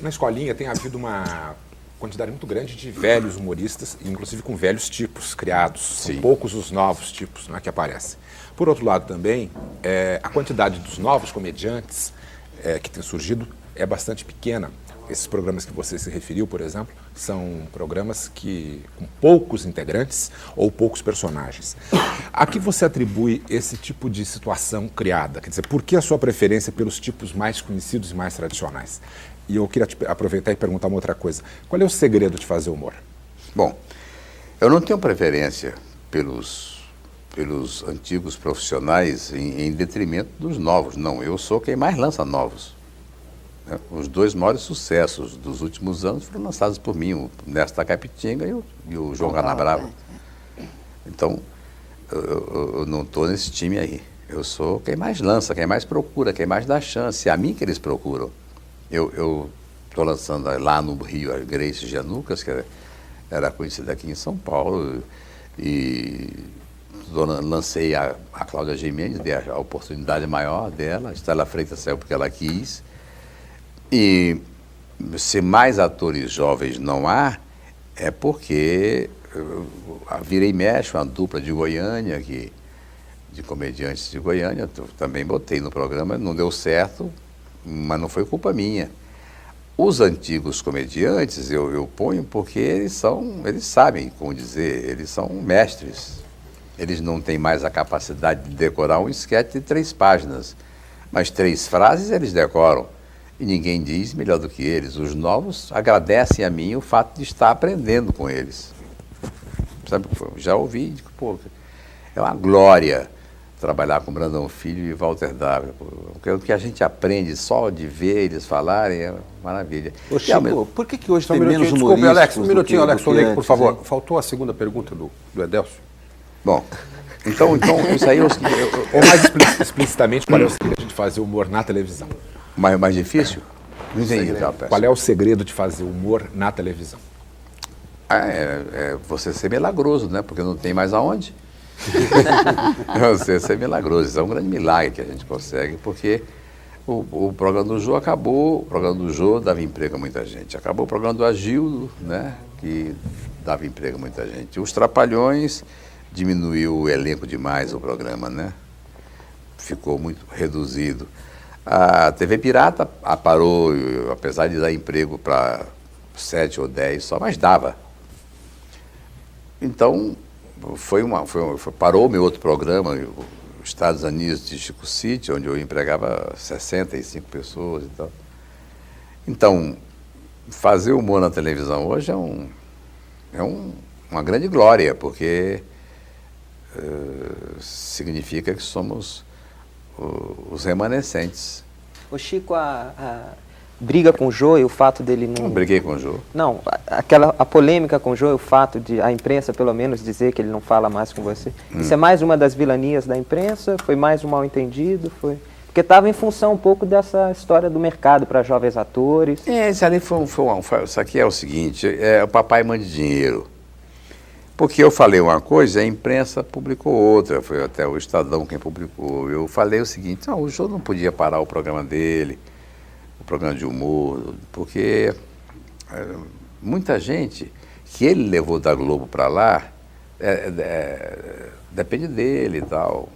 H: Na escolinha tem havido uma quantidade muito grande de velhos humoristas, inclusive com velhos tipos criados. São poucos os novos tipos, que aparecem. Por outro lado também, a quantidade dos novos comediantes que tem surgido é bastante pequena. Esses programas que você se referiu, por exemplo, são programas com poucos integrantes ou poucos personagens. A que você atribui esse tipo de situação criada? Quer dizer, por que a sua preferência pelos tipos mais conhecidos e mais tradicionais? E eu queria aproveitar e perguntar uma outra coisa. Qual é o segredo de fazer humor?
B: Bom, eu não tenho preferência pelos antigos profissionais em detrimento dos novos. Não, eu sou quem mais lança novos. Os dois maiores sucessos dos últimos anos foram lançados por mim, o Nesta da Capitinga e o João Canabrava. Então, eu não estou nesse time aí. Eu sou quem mais lança, quem mais procura, quem mais dá chance. É a mim que eles procuram. Eu estou lançando lá no Rio a Grace Janucas, que era conhecida aqui em São Paulo, e lancei a Cláudia Gimenez, dei a oportunidade maior dela, a Estela Freitas saiu porque ela quis. E se mais atores jovens não há, é porque a Vira e Mexe, uma dupla de Goiânia, de comediantes de Goiânia, também botei no programa, não deu certo, mas não foi culpa minha. Os antigos comediantes eu ponho porque eles sabem como dizer, eles são mestres. Eles não têm mais a capacidade de decorar um esquete de 3 páginas, mas 3 frases eles decoram. E ninguém diz melhor do que eles. Os novos agradecem a mim o fato de estar aprendendo com eles. Sabe, já ouvi, pô, é uma glória trabalhar com Brandão Filho e Walter Dávila. Porque o que a gente aprende só de ver eles falarem é maravilha.
E: Ô, Chico, por que hoje tem menos humoristas?
A: Desculpe, Alex, um minutinho, Alex Oleico, por favor.
E: Hein?
A: Faltou a segunda pergunta do Edélcio.
B: Bom, então isso aí...
H: Ou mais explicitamente, qual é o segredo de fazer humor na televisão?
B: Mais difícil? Não entendi.
H: Qual é o segredo de fazer humor na televisão?
B: É você ser milagroso, né? Porque não tem mais aonde. Você ser milagroso. Isso é um grande milagre que a gente consegue, porque o programa do Jô acabou, o programa do Jô dava emprego a muita gente. Acabou o programa do Agildo, né? que dava emprego a muita gente. Os Trapalhões diminuiu o elenco demais o programa, né? Ficou muito reduzido. A TV Pirata parou, apesar de dar emprego para 7 ou 10 só, mas dava. Então, parou o meu outro programa, o Estados Unidos de Chico City, onde eu empregava 65 pessoas e tal. Então, fazer humor na televisão hoje é uma grande glória, porque significa que somos os remanescentes.
D: Ô Chico, a briga com o Jô e o fato dele não...
B: Não briguei com o Jô.
D: Não, a polêmica com o Jô, o fato de a imprensa, pelo menos, dizer que ele não fala mais com você. Isso é mais uma das vilanias da imprensa? Foi mais um mal-entendido? Porque estava em função um pouco dessa história do mercado para jovens atores.
B: Isso ali isso aqui é o seguinte, o papai manda dinheiro. Porque eu falei uma coisa, a imprensa publicou outra, foi até o Estadão quem publicou. Eu falei o seguinte, o Jô não podia parar o programa dele, o programa de humor, porque muita gente que ele levou da Globo para lá, depende dele e tal.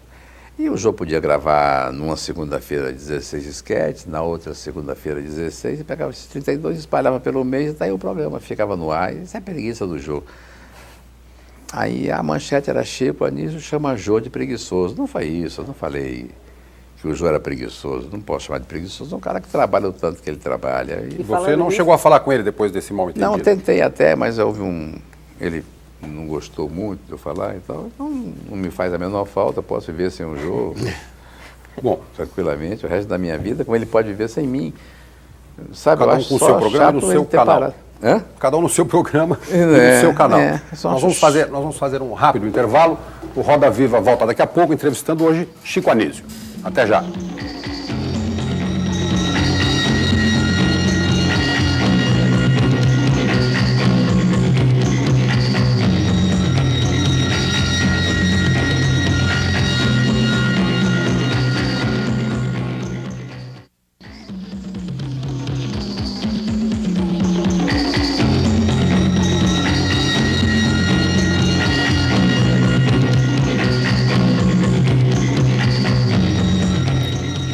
B: E o Jô podia gravar numa segunda-feira 16 esquetes, na outra segunda-feira 16, e pegava esses 32, espalhava pelo mês, e daí o programa ficava no ar. Isso é preguiça do Jô. Aí a manchete era Chico Anísio chama Jô de preguiçoso. Não foi isso, eu não falei que o Jô era preguiçoso. Não posso chamar de preguiçoso, é um cara que trabalha o tanto que ele trabalha.
A: E você não chegou a falar com ele depois desse mal-entendido?
B: Não, tentei até, mas houve ele não gostou muito de eu falar, então não me faz a menor falta, posso viver sem o Jô. Bom, tranquilamente, o resto da minha vida, como ele pode viver sem mim. Sabe,
A: cada um com o seu programa no seu canal. Cada um no seu programa e no seu canal. Nós vamos fazer um rápido intervalo. O Roda Viva volta daqui a pouco, entrevistando hoje Chico Anísio. Até já.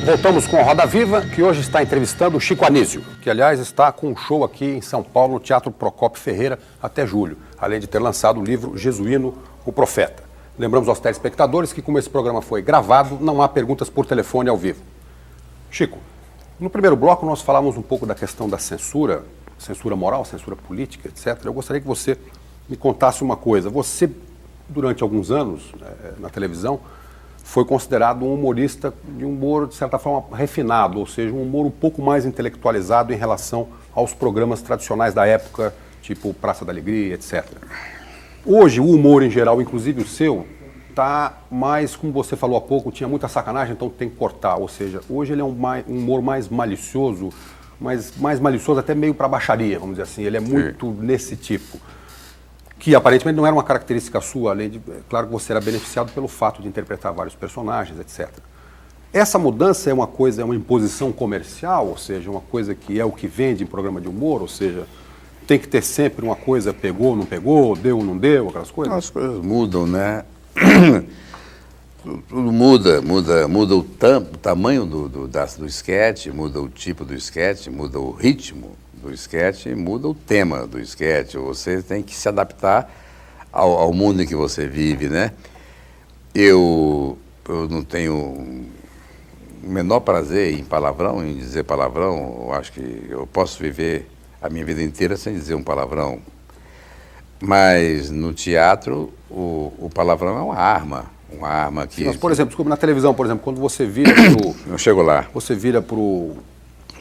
A: Voltamos com a Roda Viva, que hoje está entrevistando o Chico Anísio, que, aliás, está com um show aqui em São Paulo, no Teatro Procópio Ferreira, até julho, além de ter lançado o livro Jesuíno, o Profeta. Lembramos aos telespectadores que, como esse programa foi gravado, não há perguntas por telefone ao vivo. Chico, no primeiro bloco nós falamos um pouco da questão da censura moral, censura política, etc. Eu gostaria que você me contasse uma coisa. Você, durante alguns anos, na televisão, foi considerado um humorista de humor, de certa forma, refinado, ou seja, um humor um pouco mais intelectualizado em relação aos programas tradicionais da época, tipo Praça da Alegria, etc. Hoje, o humor em geral, inclusive o seu, está mais, como você falou há pouco, tinha muita sacanagem, então tem que cortar. Ou seja, hoje ele é um humor mais malicioso, mais malicioso até meio para baixaria, vamos dizer assim. Ele é muito nesse tipo. Que aparentemente não era uma característica sua, além de, claro que você era beneficiado pelo fato de interpretar vários personagens, etc. Essa mudança é uma imposição comercial, ou seja, uma coisa que é o que vende em programa de humor, ou seja, tem que ter sempre uma coisa, pegou, não pegou, deu, não deu, aquelas coisas?
B: As coisas mudam, né? Tudo muda o tamanho do esquete, muda o tipo do esquete, muda o ritmo do esquete, muda o tema do esquete. Você tem que se adaptar ao mundo em que você vive, né? Eu não tenho o menor prazer em palavrão, em dizer palavrão. Eu acho que eu posso viver a minha vida inteira sem dizer um palavrão. Mas no teatro, o palavrão é uma arma que...
A: Mas, por exemplo, desculpa, na televisão, por exemplo, quando você vira pro...
B: Eu chego lá.
A: Você vira pro...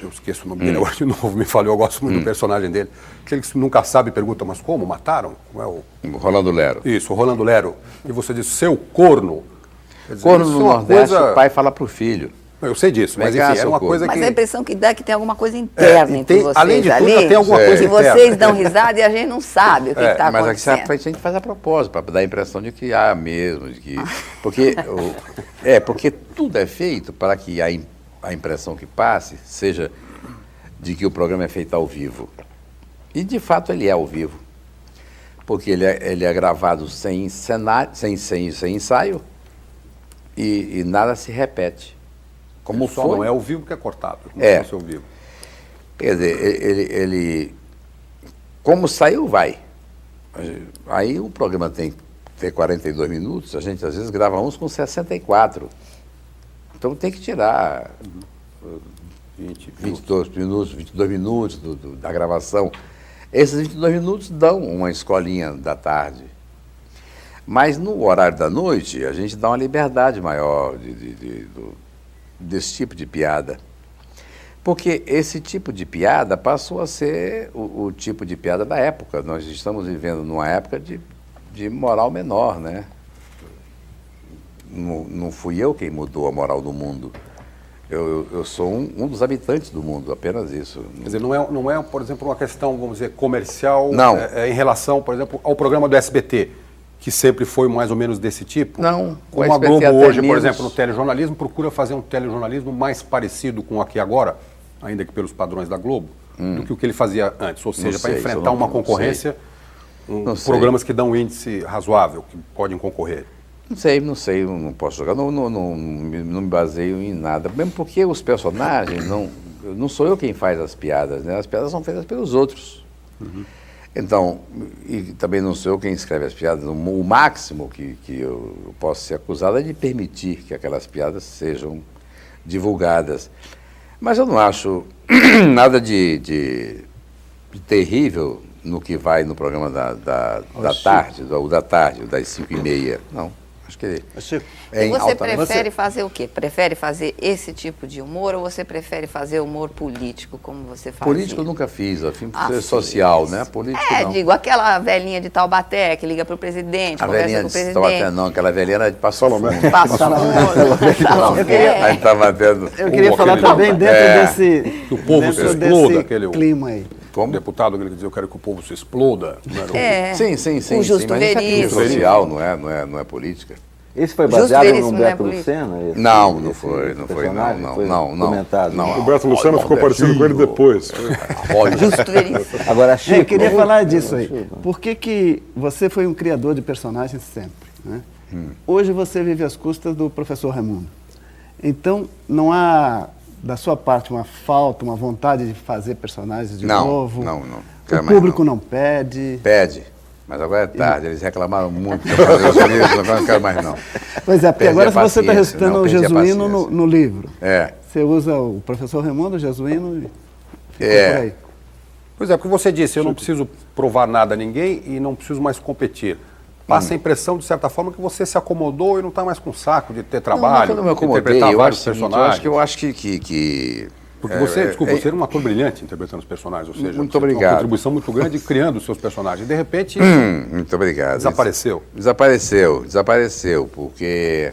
A: Eu esqueço o nome dele agora de novo, me falhou, eu gosto muito do personagem dele. Aquele que nunca sabe e pergunta, mas como? Mataram? Como é o...
B: Rolando Lero.
A: Isso, o Rolando Lero. E você diz, seu corno. Quer dizer,
B: corno no Nordeste, o pai fala pro filho.
A: Eu sei disso, mas enfim, era uma coisa que...
C: Mas a impressão que dá é que tem alguma coisa interna entre vocês
A: além de tudo,
C: ali,
A: tem alguma coisa interna.
C: Que vocês dão risada e a gente não sabe o que está acontecendo.
B: Mas a gente faz a propósito, para dar a impressão de que há mesmo, de que... Porque tudo é feito para que a impressão que passe seja de que o programa é feito ao vivo. E, de fato, ele é ao vivo. porque ele é gravado sem cenário, sem ensaio, e nada se repete. Como
A: Só
B: foi?
A: não é ao vivo que é cortado. Como
B: É.
A: se fosse ao vivo.
B: Quer dizer, ele como saiu, vai. Aí o programa tem que ter 42 minutos, a gente às vezes grava uns com 64. Então tem que tirar 22 minutos da gravação. Esses 22 minutos dão uma escolinha da tarde. Mas no horário da noite, a gente dá uma liberdade maior desse tipo de piada. Porque esse tipo de piada passou a ser o tipo de piada da época. Nós estamos vivendo numa época de moral menor, né? Não fui eu quem mudou a moral do mundo. Eu sou um dos habitantes do mundo, apenas isso.
A: Quer dizer, não é, por exemplo, uma questão, vamos dizer, comercial
B: Não.
A: Em relação, por exemplo, ao programa do SBT, que sempre foi mais ou menos desse tipo?
B: Não.
A: Como
B: o
A: a
B: SBT
A: Globo
B: até
A: hoje, por
B: menos.
A: exemplo, no telejornalismo, procura fazer um telejornalismo mais parecido com o Aqui e Agora, ainda que pelos padrões da Globo, do que o que ele fazia antes. Ou seja, para
B: sei,
A: enfrentar
B: não
A: uma concorrência,
B: Não sei.
A: programas que dão um índice razoável, que podem concorrer.
B: Não sei, não posso jogar, não me baseio em nada. Mesmo porque os personagens, não sou eu quem faz as piadas, né? As piadas são feitas pelos outros. Então, e também não sou eu quem escreve as piadas. O máximo que eu posso ser acusado é de permitir que aquelas piadas sejam divulgadas. Mas eu não acho nada de terrível no que vai no programa da tarde, o das 5h30. Não. Acho que
G: Chico,
C: E você
B: alta-
C: prefere fazer o quê? Prefere fazer esse tipo de humor ou você prefere fazer humor político, como você faz?
B: Político eu nunca fiz, eu fiz
C: Fez.
B: social, né? Político não.
C: Digo, aquela velhinha de Taubaté que liga pro presidente,
B: A
C: conversa
B: velhinha
C: com o
B: de
C: presidente.
B: Taubaté não, aquela velhinha era de Passo Fundo.
C: Passa
G: Eu queria-
B: Aí estava tendo...
G: eu queria falar
A: aquele-
G: também dentro desse,
A: Que o povo
G: dentro
A: se exploda,
G: desse
A: aquele
G: clima aí.
A: um deputado que ele dizia, eu quero que o povo se exploda. Não era
C: É.
B: Sim,
C: Com justo
B: mas isso é crítica
C: veríssimo.
B: social, não é política.
E: Esse foi
C: Justo
E: baseado
C: veríssimo,
E: no
C: não é
E: Humberto
C: político?
E: Lucena?
B: Não
E: esse
B: foi,
E: personagem?
B: não.
E: Foi
B: Não.
E: comentado.
B: Não.
F: O Humberto Lucena ficou parecido com ele depois.
B: Olha,
C: Justo veríssimo.
E: Agora, Chico...
G: Eu queria falar disso aí. Por que você foi um criador de personagens sempre, né? Hoje você vive às custas do professor Raimundo. Então, não há, da sua parte, uma falta, uma vontade de fazer personagens de novo?
B: Não.
G: O público não pede?
B: Pede. Mas agora é tarde, eles reclamaram muito que eu falei isso, agora não quero mais não.
G: Pois é, porque
B: Perdi
G: agora
B: a
G: você está
B: paciência,
G: recitando
B: não,
G: o
B: perdi a
G: Jesuíno
B: paciência.
G: no livro.
B: É.
G: Você usa o professor Raimundo, o Jesuíno e fica
B: É.
G: por aí.
A: Pois é, porque você disse, eu não preciso provar nada a ninguém e não preciso mais competir. Passa a impressão, de certa forma, que você se acomodou e não está mais com saco de ter trabalho,
B: não me
A: de
B: acomodei,
A: interpretar
B: eu
A: vários
B: acho o seguinte,
A: personagens.
B: eu acho que
A: Porque você, desculpa, você era um ator brilhante interpretando os personagens, ou seja,
B: Muito
A: você tem uma
B: obrigado.
A: contribuição muito grande criando os seus personagens. De repente,
B: muito obrigado.
A: desapareceu.
B: Desapareceu, porque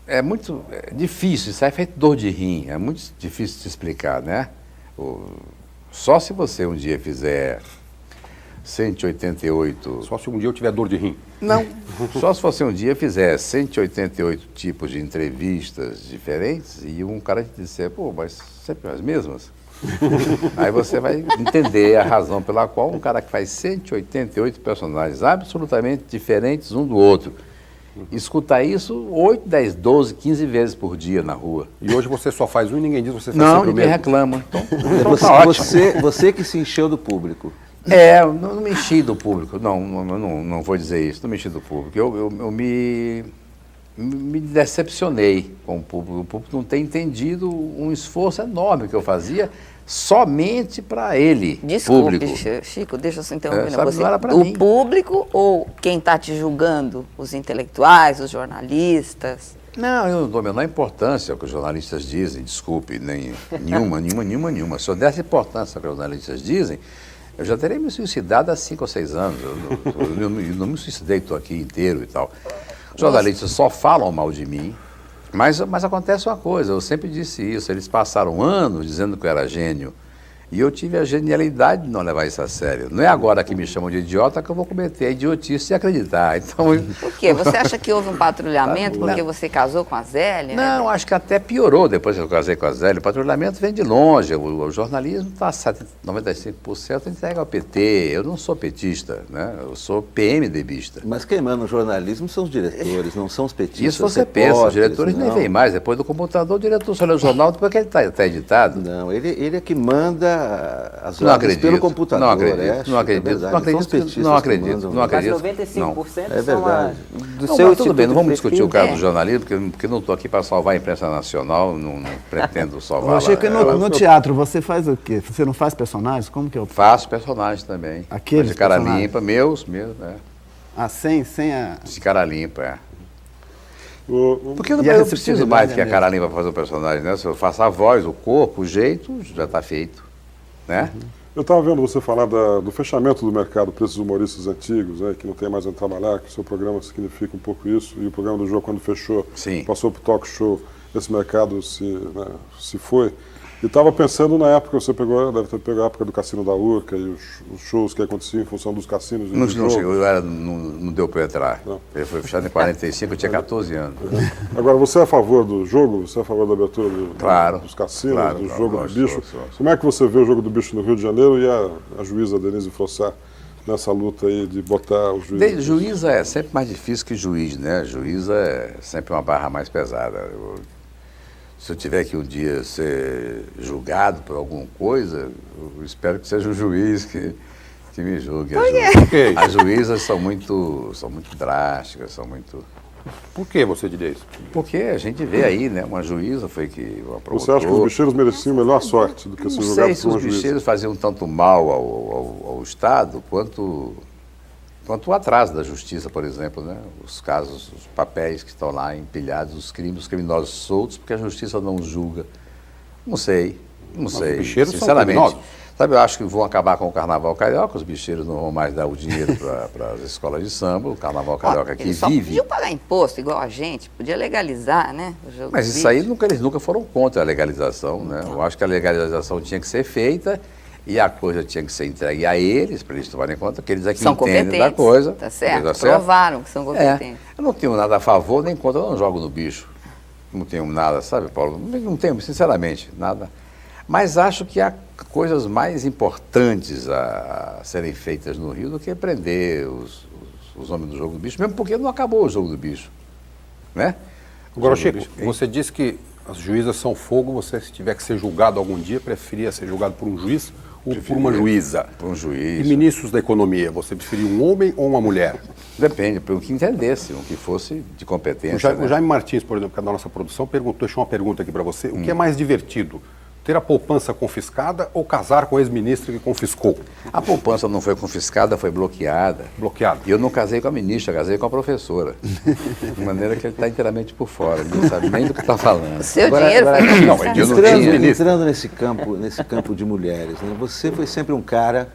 B: é muito difícil, isso é feito dor de rim, é muito difícil de explicar, né? Só se você um dia fizer 188...
A: Só se um dia eu tiver dor de rim.
B: Não, só se você um dia fizer 188 tipos de entrevistas diferentes e um cara te disser, pô, mas sempre as mesmas? Aí você vai entender a razão pela qual um cara que faz 188 personagens absolutamente diferentes um do outro, escutar isso 8, 10, 12, 15 vezes por dia na rua.
A: E hoje você só faz um e ninguém diz, você faz
B: Não,
A: sempre o
B: ninguém
A: mesmo.
B: reclama. Então
E: Você,
B: tá ótimo.
E: você que se encheu do público.
B: Não me enchi do público, não vou dizer isso, não me enchi do público. Eu me decepcionei com o público não tem entendido um esforço enorme que eu fazia somente para ele,
C: Desculpe,
B: público.
C: Chico, deixa eu só interromper.
B: Sabe,
C: Você,
B: não era pra
C: o
B: mim.
C: público ou quem está te julgando? Os intelectuais, os jornalistas?
B: Não, eu não dou a menor importância ao que os jornalistas dizem, desculpe, nenhuma. Se eu desse importância ao que os jornalistas dizem, eu já teria me suicidado há 5 ou 6 anos. Eu não me suicidei, estou aqui inteiro e tal. Os jornalistas só falam mal de mim, mas acontece uma coisa, eu sempre disse isso, eles passaram anos dizendo que eu era gênio E eu tive a genialidade de não levar isso a sério. Não é agora que me chamam de idiota que eu vou cometer a idiotice e acreditar. Então,
C: Por quê? Você acha que houve um patrulhamento porque você casou com a Zélia?
B: não, acho que até piorou depois que eu casei com a Zélia. O patrulhamento vem de longe. O jornalismo está 95% entregue ao PT. Eu não sou petista, né? Eu sou PMDBista.
E: Mas quem manda no jornalismo são os diretores, não são os petistas.
B: Isso você pensa, os diretores nem vêm mais. Depois do computador, o diretor só lê o jornal depois que ele está editado.
E: Não, ele é que manda as
B: Não
E: ordens
B: acredito,
E: pelo computador.
B: não acredito,
E: Chico,
B: não
E: é
B: acredito,
E: verdade,
B: não acredito,
E: são os petistas
B: não
E: que
B: acredito,
E: mandam.
B: não acredito.
D: Mas 95%
E: É
D: são
E: verdade.
D: do
B: Não,
D: seu
B: mas tudo bem, não vamos
D: instituto
B: discutir o caso do
C: É.
B: jornalismo, porque eu não estou aqui para salvar a imprensa nacional, não pretendo salvar.
G: Ô, Chico, e no teatro, você faz o quê? Você não faz personagens? Como que é o...
B: Faço personagens também.
G: Aqueles
B: Mas de cara
G: personagens?
B: limpa, meus, é.
G: Ah, sem a...
B: De cara limpa, é.
F: O-
B: Porque eu não
G: E a
B: eu preciso mais
G: receptividade
B: que a
G: é
B: cara limpa para fazer o personagem, né? Se eu faço a voz, o corpo, o jeito, já está feito, né?
F: Eu estava vendo você falar do fechamento do mercado para esses humoristas antigos, né, que não tem mais onde trabalhar, que o seu programa significa um pouco isso, e o programa do Jogo, quando fechou,
B: Sim.
F: passou para o talk show, esse mercado se foi. E estava pensando na época, você pegou, deve ter pego a época do Cassino da Urca e os shows que aconteciam em função dos cassinos.
B: Não,
F: de
B: não,
F: jogo.
B: chegou, não deu para entrar.
F: Não.
B: Ele foi fechado em 45, eu tinha 14 anos.
F: Agora, você é a favor do jogo? Você é a favor da abertura
B: Claro,
F: dos cassinos,
B: claro,
F: do
B: claro,
F: jogo
B: sou,
F: do bicho?
B: sou.
F: Como é que você vê o jogo do bicho no Rio de Janeiro e a juíza Denise Frossard nessa luta aí de botar o juiz?
B: Juíza é sempre mais difícil que juiz, né? Juíza é sempre uma barra mais pesada. Se eu tiver que um dia ser julgado por alguma coisa, eu espero que seja o juiz que me julgue. As juízas são muito drásticas, são muito...
A: Por que você diria isso?
B: Porque a gente vê aí, né? Uma juíza foi que uma promotora...
F: Você acha que os bicheiros mereciam melhor sorte do que ser
B: Não sei
F: julgados
B: se
F: por
B: os
F: uma juíza?
B: bicheiros faziam tanto mal ao Estado quanto o atraso da justiça, por exemplo, né? Os casos, os papéis que estão lá empilhados, os criminosos soltos, porque a justiça não julga. Não sei,
A: os bicheiros são
B: sinceramente.
A: criminosos.
B: Sabe, eu acho que vão acabar com o Carnaval Carioca, os bicheiros não vão mais dar o dinheiro para as escolas de samba, o Carnaval Carioca aqui
C: Eles só
B: vive.
C: podiam pagar imposto igual a gente, podia legalizar, né? O jogo
B: Mas
C: do
B: isso aí
C: bicho.
B: eles nunca foram contra a legalização, né? Eu acho que a legalização tinha que ser feita e a coisa tinha que ser entregue a eles, para eles tomarem conta que eles é que
C: São
B: entendem
C: competentes,
B: da coisa.
C: tá certo?
B: Coisa certa.
C: Provaram que são competentes.
B: Eu não tenho nada a favor nem contra, eu não jogo no bicho. Não tenho nada, sabe, Paulo? Não tenho, sinceramente, nada. Mas acho que há coisas mais importantes a serem feitas no Rio do que prender os homens do jogo do bicho, mesmo porque não acabou o jogo do bicho, né?
A: Agora,
B: O jogo do
A: Chico,
B: bicho-
A: você disse que as juízas são fogo, você, se tiver que ser julgado algum dia, preferia ser julgado por um juiz ou por uma juíza?
B: Por um
A: E
B: juiz.
A: ministros da economia, você preferia um homem ou uma mulher?
B: Depende, pelo que entendesse, o que fosse de competência.
A: O Jaime Martins, por exemplo, que é da nossa produção, deixou uma pergunta aqui para você. O que é mais divertido? Ter a poupança confiscada ou casar com a ex-ministra que confiscou?
B: A poupança não foi confiscada, foi bloqueada.
A: Bloqueada.
B: E eu não casei com a ministra, casei com a professora. De maneira que ele está inteiramente por fora, ele não sabe nem do que está falando.
C: O seu dinheiro foi
B: não,
C: confiscado.
B: eu não
E: Entrando,
B: tinha.
E: entrando nesse campo de mulheres, né? Você foi sempre um cara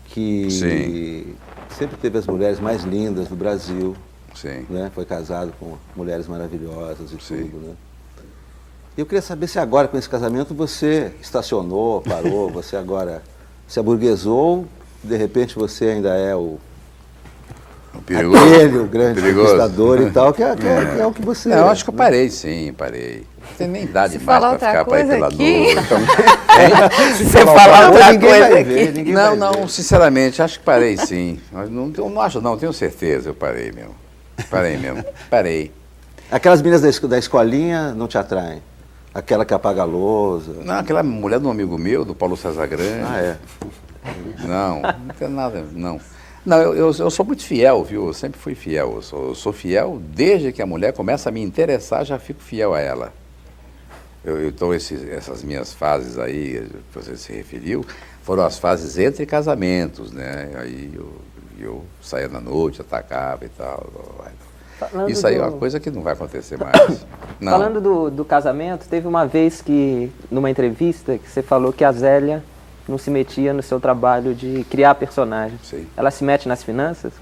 E: que
B: Sim.
E: sempre teve as mulheres mais lindas do Brasil,
B: Sim.
E: né? Foi casado com mulheres maravilhosas e
B: Sim.
E: tudo, né? E eu queria saber se agora, com esse casamento, você estacionou, parou, você agora se aburguesou, de repente você ainda é o
B: Perigoso.
E: aquele, o grande
B: Perigoso.
E: conquistador e tal, que é o que você
B: Não,
E: é.
B: eu acho que eu parei, sim, parei. Não tem nem idade
C: Se
B: mais
C: falar
B: para
C: outra
B: ficar para ir
C: coisa
B: pela
C: aqui-
B: noite. Então,
C: Se você falar outra
E: ninguém
C: coisa
E: vai ver,
C: aqui.
E: ninguém vai
B: não,
E: ver.
B: sinceramente, acho que parei sim. Mas não acho não, tenho certeza, eu parei mesmo. Parei.
E: Aquelas meninas da escolinha não te atraem? Aquela que apaga a lousa?
B: Não, aquela mulher de um amigo meu, do Paulo César Grande.
E: Ah, é.
B: Não tem nada, não. Não, eu sou muito fiel, viu? Eu sempre fui fiel. Eu sou fiel desde que a mulher começa a me interessar, já fico fiel a ela. Então, essas minhas fases aí, que você se referiu, foram as fases entre casamentos, né? Aí eu saía na noite, atacava e tal.
D: Falando
B: Isso aí é
D: do-
B: uma coisa que não vai acontecer mais. Não.
D: Falando do casamento, teve uma vez que, numa entrevista, que você falou que a Zélia não se metia no seu trabalho de criar personagens.
B: Sim.
D: Ela se mete nas finanças?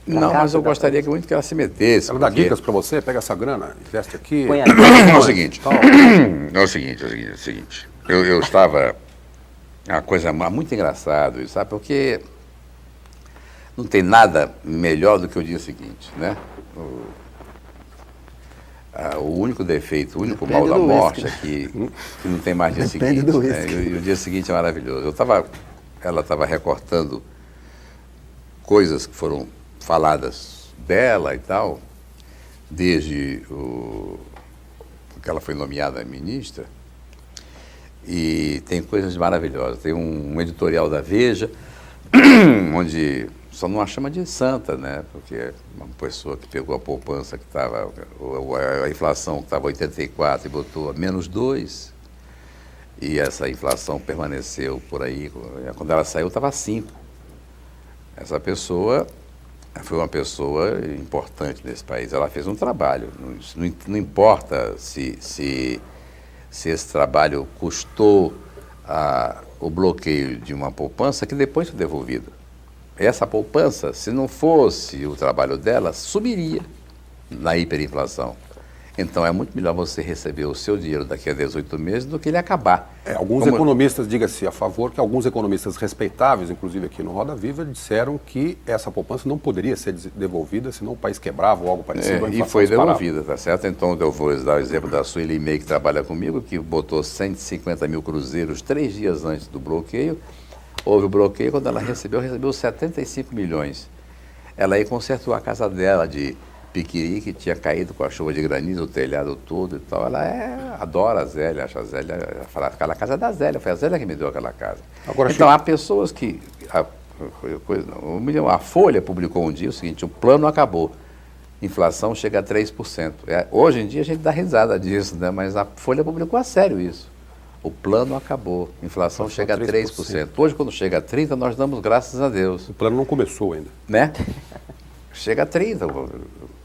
B: Não,
D: casa
B: mas eu
D: da
B: gostaria que muito que ela se metesse.
A: Ela dá
B: porque-
A: dicas para você, pega essa grana, investe aqui.
D: Põe aqui.
B: É o seguinte, eu estava uma coisa muito engraçada, isso, sabe? Porque não tem nada melhor do que o dia seguinte, né? O único defeito, o único mal da morte é que não tem mais dia seguinte. Né? E o dia seguinte é maravilhoso. Ela estava recortando coisas que foram faladas dela e tal, desde que ela foi nomeada ministra, e tem coisas maravilhosas. Tem um editorial da Veja, onde só não a chama de santa, né? Porque é uma pessoa que pegou a poupança que estava, a inflação que estava 84 e botou a -2, e essa inflação permaneceu por aí. Quando ela saiu estava 5. Essa pessoa foi uma pessoa importante nesse país. Ela fez um trabalho. Não importa se esse trabalho custou o bloqueio de uma poupança que depois foi devolvida. Essa poupança, se não fosse o trabalho dela, subiria na hiperinflação. Então é muito melhor você receber o seu dinheiro daqui a 18 meses do que ele acabar.
A: Alguns economistas, diga-se a favor, que alguns economistas respeitáveis, inclusive aqui no Roda Viva, disseram que essa poupança não poderia ser devolvida, senão o país quebrava ou algo parecido.
B: E foi devolvida, tá certo? Então eu vou dar o exemplo da Sueli May, que trabalha comigo, que botou 150 mil cruzeiros 3 dias antes do bloqueio. Houve o bloqueio, quando ela recebeu 75 milhões. Ela aí consertou a casa dela de Piquiri, que tinha caído com a chuva de granizo, o telhado todo e tal. Ela adora a Zélia, acha a Zélia, ela fala, aquela casa é da Zélia, foi a Zélia que me deu aquela casa. Agora, então, há pessoas que... A Folha publicou um dia o seguinte: o plano acabou, inflação chega a 3%. Hoje em dia a gente dá risada disso, né? Mas a Folha publicou a sério isso. O plano acabou, inflação chega a 3%. Hoje, quando chega a 30%, nós damos graças a Deus.
A: O plano não começou ainda.
B: Né? Chega a 30%.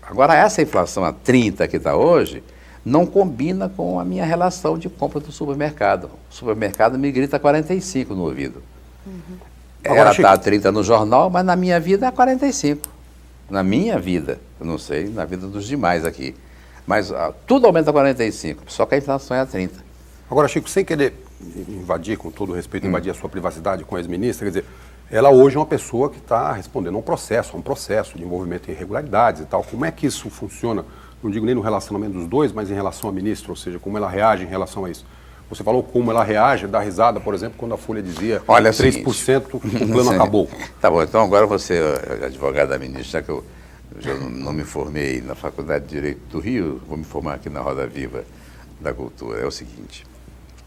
B: Agora, essa inflação a 30% que está hoje, não combina com a minha relação de compra do supermercado. O supermercado me grita 45% no ouvido. Ela está a 30% no jornal, mas na minha vida é 45%. Na minha vida, eu não sei, na vida dos demais aqui. Mas tudo aumenta a 45%, só que a inflação é a 30%.
A: Agora, Chico, sem querer invadir, com todo respeito, invadir a sua privacidade com a ex-ministra, quer dizer, ela hoje é uma pessoa que está respondendo a um processo de envolvimento em irregularidades e tal. Como é que isso funciona? Não digo nem no relacionamento dos dois, mas em relação à ministra, ou seja, como ela reage em relação a isso. Você falou como ela reage, dá risada, por exemplo, quando a Folha dizia 3%, o plano acabou.
B: Tá bom, então agora você, advogado da ministra, já que eu já não me formei na Faculdade de Direito do Rio, vou me formar aqui na Roda Viva da Cultura. É o seguinte,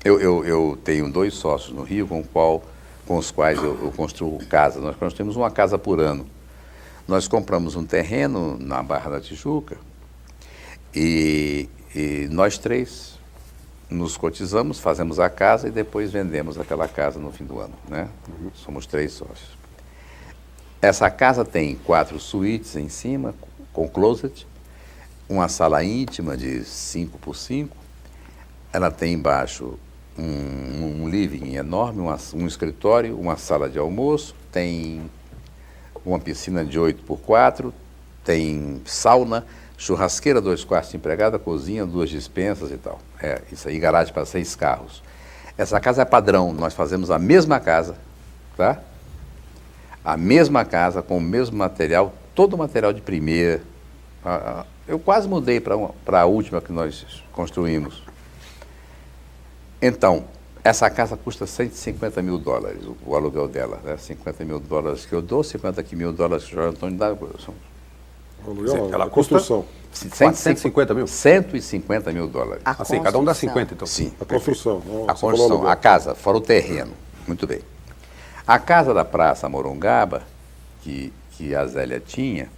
B: eu tenho 2 sócios no Rio com os quais eu construo casa. Nós construímos uma casa por ano. Nós compramos um terreno na Barra da Tijuca e nós 3 nos cotizamos, fazemos a casa e depois vendemos aquela casa no fim do ano, né? Somos 3 sócios. Essa casa tem 4 suítes em cima, com closet, uma sala íntima de 5x5, ela tem embaixo um living enorme, um escritório, uma sala de almoço, tem uma piscina de 8x4, tem sauna, churrasqueira, 2 quartos empregada, cozinha, 2 dispensas e tal. Isso aí, garagem para 6 carros. Essa casa é padrão, nós fazemos a mesma casa, tá? A mesma casa, com o mesmo material, todo o material de primeira. Eu quase mudei para a última que nós construímos. Então, essa casa custa $150 mil, o aluguel dela, né? $50 mil que eu dou, $50 mil que o Jorge Antônio dá.
F: Ela construção.
A: 150 mil?
B: $150 mil.
A: Assim, cada um dá 50, então.
B: Sim.
F: A construção.
B: A construção, a casa, fora o terreno. Muito bem. A casa da Praça Morungaba, que a Zélia tinha,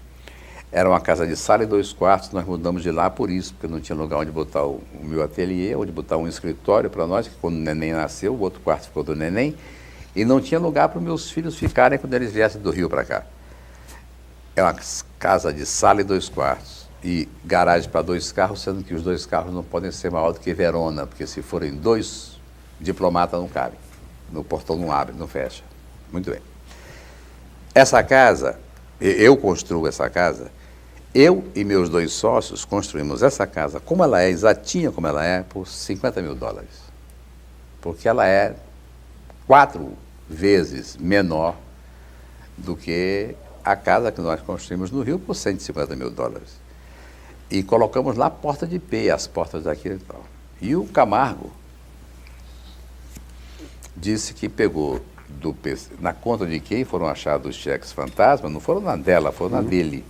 B: era uma casa de sala e 2 quartos, nós mudamos de lá por isso, porque não tinha lugar onde botar o meu ateliê, onde botar um escritório para nós, que quando o neném nasceu, o outro quarto ficou do neném, e não tinha lugar para os meus filhos ficarem quando eles viessem do Rio para cá. É uma casa de sala e 2 quartos, e garagem para 2 carros, sendo que os 2 carros não podem ser maior do que Verona, porque se forem 2 diplomatas não cabem, o portão não abre, não fecha. Muito bem. Essa casa, eu construo essa casa, eu e meus 2 sócios construímos essa casa, como ela é, exatinha como ela é, por $50 mil. Porque ela é 4 vezes menor do que a casa que nós construímos no Rio por 150 mil dólares. E colocamos lá porta de pé, as portas daquilo e tal. E o Camargo disse que pegou na conta de quem foram achados os cheques fantasma, não foram na dela, foram na dele,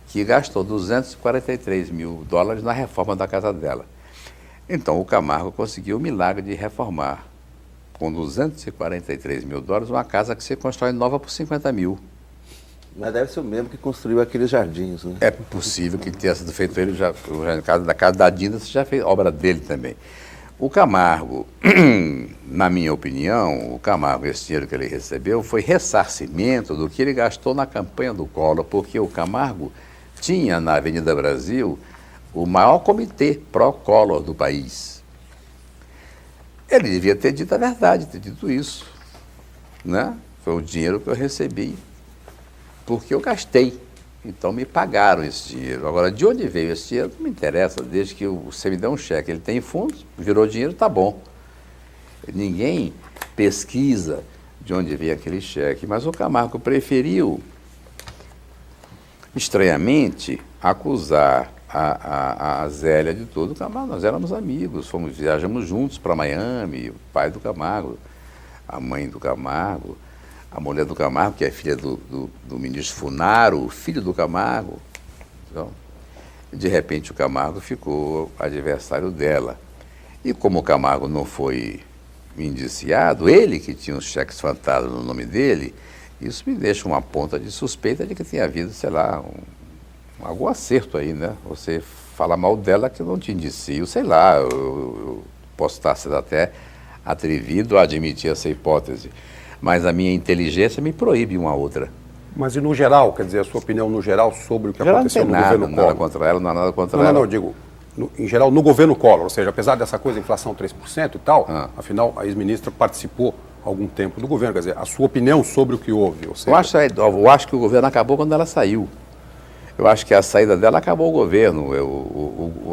B: que gastou 243 mil dólares na reforma da casa dela. Então o Camargo conseguiu o milagre de reformar com 243 mil dólares uma casa que se constrói nova por 50 mil.
E: Mas deve ser o mesmo que construiu aqueles jardins, né?
B: É possível que tenha sido feito ele, da casa da Dinda, você já fez obra dele também. O Camargo, na minha opinião, o Camargo, esse dinheiro que ele recebeu, foi ressarcimento do que ele gastou na campanha do Collor, porque o Camargo tinha na Avenida Brasil o maior comitê pró-Collor do país. Ele devia ter dito a verdade, ter dito isso, né? Foi o dinheiro que eu recebi, porque eu gastei. Então me pagaram esse dinheiro. Agora, de onde veio esse dinheiro não me interessa, desde que você me dê um cheque. Ele tem fundos, virou dinheiro, tá bom. Ninguém pesquisa de onde veio aquele cheque, mas o Camargo preferiu, estranhamente, acusar a Zélia de tudo. O Camargo, nós éramos amigos, viajamos juntos para Miami, o pai do Camargo, a mãe do Camargo, a mulher do Camargo, que é filha do ministro Funaro, o filho do Camargo. Então, de repente o Camargo ficou adversário dela. E como o Camargo não foi indiciado, ele que tinha os cheques fantasmas no nome dele, isso me deixa uma ponta de suspeita de que tenha havido, sei lá, algum acerto aí, né? Você fala mal dela que eu não te indicio, sei lá, eu posso estar sendo até atrevido a admitir essa hipótese. Mas a minha inteligência me proíbe uma outra.
A: Mas e no geral, quer dizer, a sua opinião no geral sobre o que aconteceu no governo Collor?
B: Nada contra ela, não há nada contra ela.
A: Não, digo, em geral, no governo Collor, ou seja, apesar dessa coisa, inflação 3% e tal, afinal, a ex-ministra participou há algum tempo do governo, quer dizer, a sua opinião sobre o que houve, ou seja...
B: Eu acho que o governo acabou quando ela saiu. Eu acho que a saída dela acabou o governo.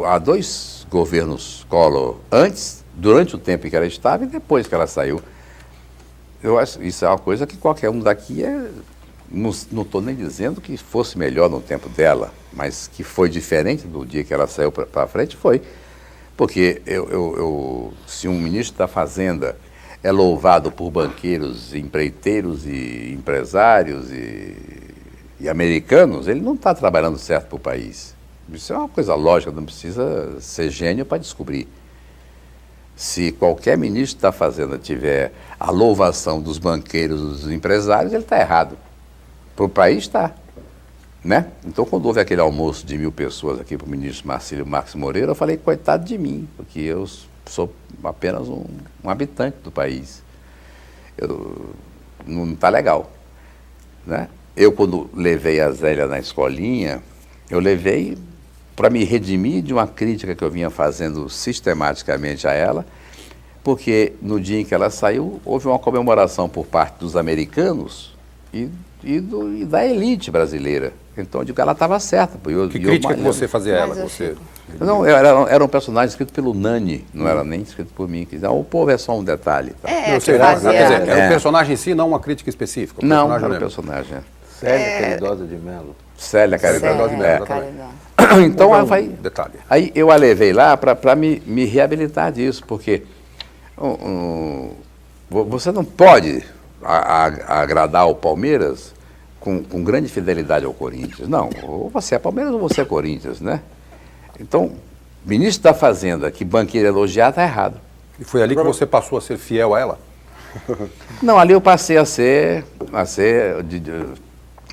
B: Há 2 governos Collor, antes, durante o tempo em que ela estava e depois que ela saiu. Eu acho isso é uma coisa que qualquer um daqui não estou nem dizendo que fosse melhor no tempo dela, mas que foi diferente do dia que ela saiu para frente, foi. Porque se um ministro da Fazenda é louvado por banqueiros, empreiteiros e empresários e americanos, ele não está trabalhando certo para o país. Isso é uma coisa lógica, não precisa ser gênio para descobrir. Se qualquer ministro da Fazenda tiver a louvação dos banqueiros, dos empresários, ele está errado. Para o país está. Né? Então, quando houve aquele almoço de 1.000 pessoas aqui para o ministro Marcílio Marques Moreira, eu falei, coitado de mim, porque eu sou apenas um habitante do país. Não está legal. Né? Eu, quando levei a Zélia na escolinha, eu levei para me redimir de uma crítica que eu vinha fazendo sistematicamente a ela, porque no dia em que ela saiu, houve uma comemoração por parte dos americanos e da elite brasileira. Então, eu digo que ela estava certa.
A: Que crítica que você fazia a ela? Você...
B: Não, era um personagem escrito pelo Nani, não era nem escrito por mim. O povo é só um detalhe. Tá?
A: Quer dizer, era o personagem em si, não uma crítica específica?
B: Não, era o personagem.
E: Célia Caridosa de Mello.
B: Célia Caridosa de Mello.
A: Então,
B: aí eu a levei lá para me reabilitar disso, porque você não pode agradar o Palmeiras com grande fidelidade ao Corinthians. Não, ou você é Palmeiras ou você é Corinthians, né? Então, ministro da Fazenda, que banqueiro elogiar, está errado.
A: E foi ali que você passou a ser fiel a ela?
B: Não, ali eu passei a ser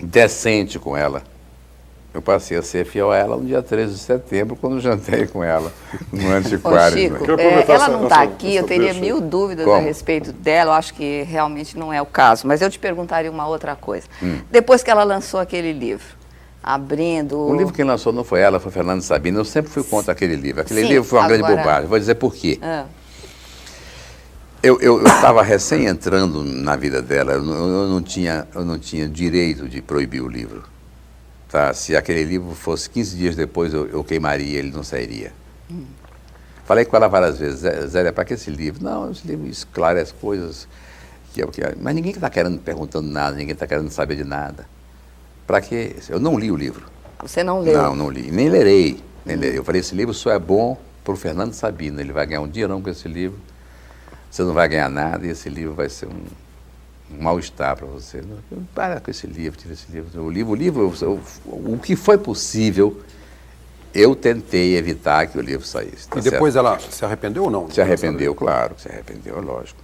B: decente com ela. Eu passei a ser fiel a ela no dia 13 de setembro, quando jantei com ela no Antiquário.
C: Chico, ela não está aqui, eu teria 1000 dúvidas a respeito dela, eu acho que realmente não é o caso, mas eu te perguntaria uma outra coisa. Depois que ela lançou aquele livro, abrindo...
B: O livro quem lançou não foi ela, foi Fernando Sabino, eu sempre fui contra aquele livro. Aquele livro foi uma grande bobagem, vou dizer por quê. Eu estava recém entrando na vida dela, eu não tinha direito de proibir o livro. Tá? Se aquele livro fosse 15 dias depois, eu queimaria, ele não sairia. Falei com ela várias vezes, Zélia, para que esse livro? Não, esse livro esclarece coisas Mas ninguém está querendo, perguntando nada, ninguém está querendo saber de nada. Para quê? Eu não li o livro.
C: Você não leu?
B: Não, não li. Nem lerei. Eu falei, esse livro só é bom para o Fernando Sabino. Ele vai ganhar um dinheirão com esse livro. Você não vai ganhar nada e esse livro vai ser um mal-estar para você. Para com esse livro, tira esse livro. O que foi possível, eu tentei evitar que o livro saísse. Tá
A: e depois
B: certo?
A: ela se arrependeu ou não?
B: Se arrependeu, claro, se arrependeu, lógico.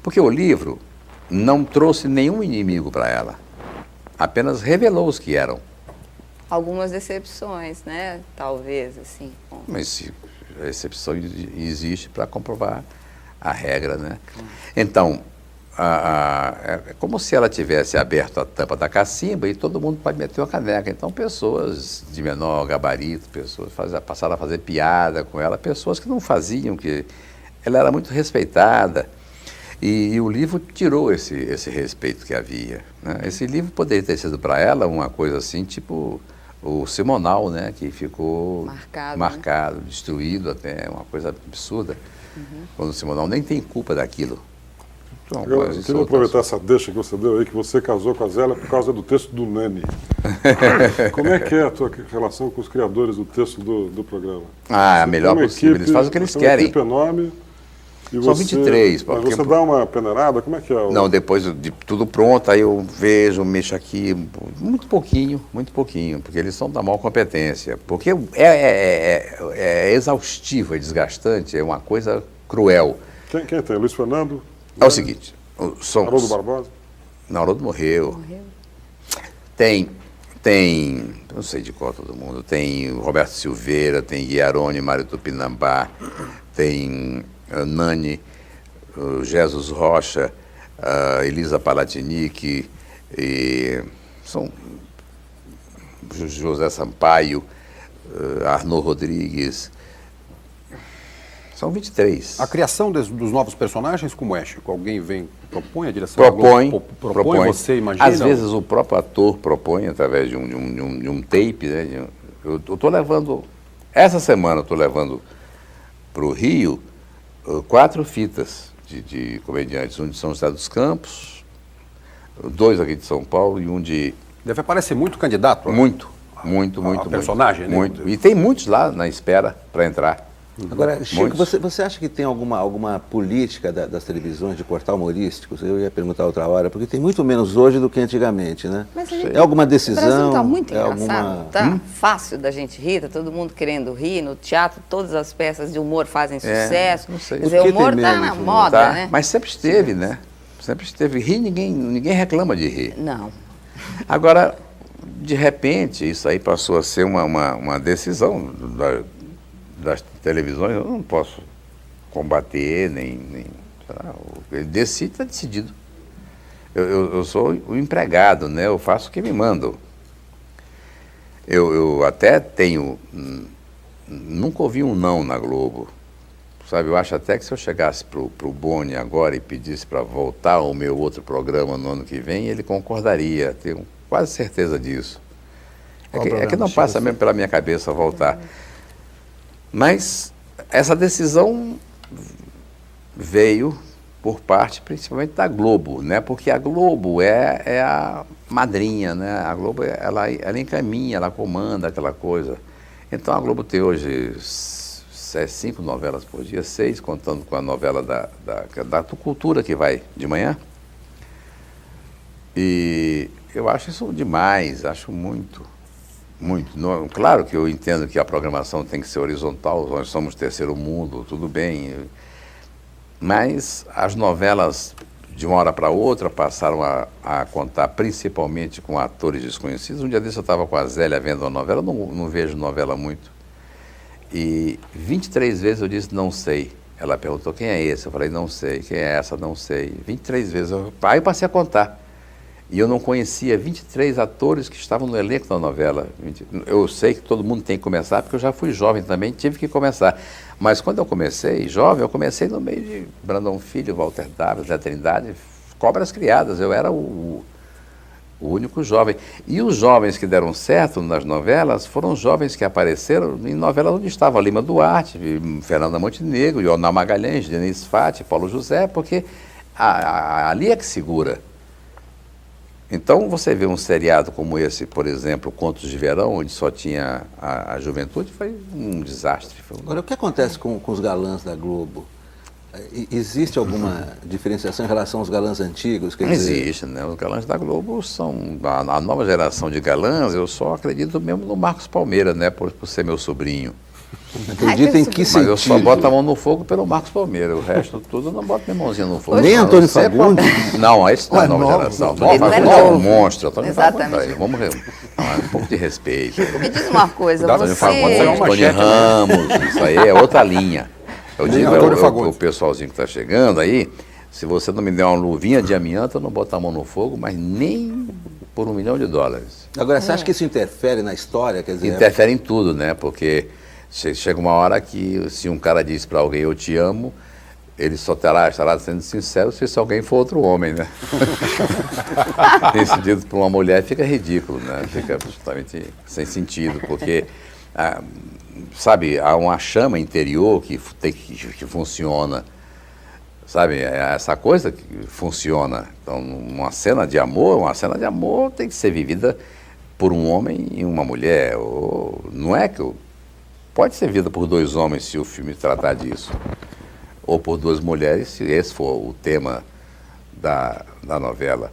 B: Porque o livro não trouxe nenhum inimigo para ela. Apenas revelou os que eram.
C: Algumas decepções, né? Talvez, assim.
B: Mas a exceção existe para comprovar a regra, né? Então, é como se ela tivesse aberto a tampa da cacimba e todo mundo pode meter uma caneca. Então, pessoas de menor gabarito, pessoas passaram a fazer piada com ela, pessoas que não faziam, que ela era muito respeitada. E o livro tirou esse respeito que havia, né? Esse livro poderia ter sido para ela uma coisa assim, tipo o Simonal, né? Que ficou marcado, né? Destruído até, uma coisa absurda. Quando o Simonal nem tem culpa daquilo. Então,
F: eu queria aproveitar essa deixa que você deu aí, que você casou com a Zélia por causa do texto do Nani. Como é que é a tua relação com os criadores do texto do programa?
B: A melhor possível, eles fazem o que eles querem.
F: Uma equipe enorme.
B: São 23.
F: Mas você dá uma peneirada? Como é que é?
B: Não, depois de tudo pronto, aí eu vejo, mexo aqui, muito pouquinho, porque eles são da maior competência. Porque é exaustivo, é desgastante, é uma coisa cruel.
F: Quem tem? Luiz Fernando?
B: É o seguinte...
F: Haroldo Barbosa?
B: Não, Haroldo morreu. Tem, não sei de qual todo mundo, tem o Roberto Silveira, tem Guiarone, Mário Tupinambá, tem... Nani, Jesus Rocha, Elisa Palatinic, são José Sampaio, Arnaud Rodrigues, são 23.
A: A criação dos novos personagens, como é, Chico? Alguém propõe a direção?
B: Propõe.
A: Você imagina?
B: Às vezes o próprio ator propõe através de um tape, né? Eu estou levando, essa semana eu estou levando para o Rio 4 fitas de comediantes, um de São José dos Campos, 2 aqui de São Paulo e um de...
A: Deve aparecer muito candidato.
B: Muito
A: personagem, né?
B: Muito. E tem muitos lá na espera para entrar.
E: Agora, Chico, você acha que tem alguma política das televisões de cortar humorísticos? Eu ia perguntar outra hora, porque tem muito menos hoje do que antigamente, né?
C: É
E: alguma decisão?
C: O Brasil está muito engraçado,
E: alguma...
C: tá fácil da gente rir, tá todo mundo querendo rir, no teatro todas as peças de humor fazem sucesso.
B: Não sei.
C: Quer dizer, o humor está na moda, né?
B: Mas sempre esteve, né? Sempre esteve. Rir, ninguém reclama de rir.
C: Não.
B: Agora, de repente, isso aí passou a ser uma decisão das televisões. Eu não posso combater, nem ele decide, está decidido. Eu sou o empregado, né? Eu faço o que me mandam. Eu até tenho... Nunca ouvi um não na Globo. Sabe, eu acho até que se eu chegasse pro Boni agora e pedisse para voltar ao meu outro programa no ano que vem, ele concordaria. Tenho quase certeza disso. É que não passa mesmo pela minha cabeça voltar. Mas essa decisão veio por parte principalmente da Globo, né? Porque a Globo é a madrinha, né? A Globo ela encaminha, ela comanda aquela coisa. Então a Globo tem hoje 5 novelas por dia, 6, contando com a novela da Cultura que vai de manhã. E eu acho isso demais, acho muito. Claro que eu entendo que a programação tem que ser horizontal, nós somos terceiro mundo, tudo bem. Mas as novelas, de uma hora para outra, passaram a contar principalmente com atores desconhecidos. Um dia desse eu estava com a Zélia vendo uma novela, eu não vejo novela muito. E 23 vezes eu disse, não sei. Ela perguntou, quem é esse? Eu falei, não sei. Quem é essa? Não sei. 23 vezes. Aí eu passei a contar. E eu não conhecia 23 atores que estavam no elenco da novela. Eu sei que todo mundo tem que começar, porque eu já fui jovem também, tive que começar. Mas quando eu comecei, jovem, eu comecei no meio de Brandão Filho, Walter Davis, Zé Trindade, Cobras Criadas. Eu era o único jovem. E os jovens que deram certo nas novelas foram jovens que apareceram em novelas onde estava Lima Duarte, Fernanda Montenegro, Ional Magalhães, Denise Fati, Paulo José, porque ali é que segura. Então, você vê um seriado como esse, por exemplo, Contos de Verão, onde só tinha a juventude, foi um desastre.
E: Agora, o que acontece com os galãs da Globo? Existe alguma diferenciação em relação aos galãs antigos?
B: Não existe, né? Os galãs da Globo são... A nova geração de galãs, eu só acredito mesmo no Marcos Palmeira, né? Por ser meu sobrinho.
E: Acredita em que sentido?
B: Mas eu só boto a mão no fogo pelo Marcos Palmeira. O resto tudo eu não boto minha mãozinha no fogo.
E: Nem Antônio Fagundes?
B: Não, esse não é nova geração. Antônio Fagundes é um monstro. Antônio Fagundes, vamos ver. Um pouco de respeito.
C: Me diz uma coisa,
B: Antônio Fagundes é
C: você...
B: Tony Ramos, isso aí é outra linha. Eu digo o pessoalzinho que está chegando aí, se você não me der uma luvinha de amianto, eu não boto a mão no fogo, mas nem por $1 milhão.
E: Agora, você acha que isso interfere na história? Quer dizer,
B: interfere em tudo, né? Porque chega uma hora que se um cara diz para alguém eu te amo, ele só estará sendo sincero se alguém for outro homem, né? Esse dito para uma mulher fica ridículo, né? Fica absolutamente sem sentido, porque, sabe, há uma chama interior que funciona, sabe? Essa coisa que funciona. Então, uma cena de amor tem que ser vivida por um homem e uma mulher. Ou, não é que pode ser vivida por 2 homens se o filme tratar disso. Ou por 2 mulheres, se esse for o tema da novela.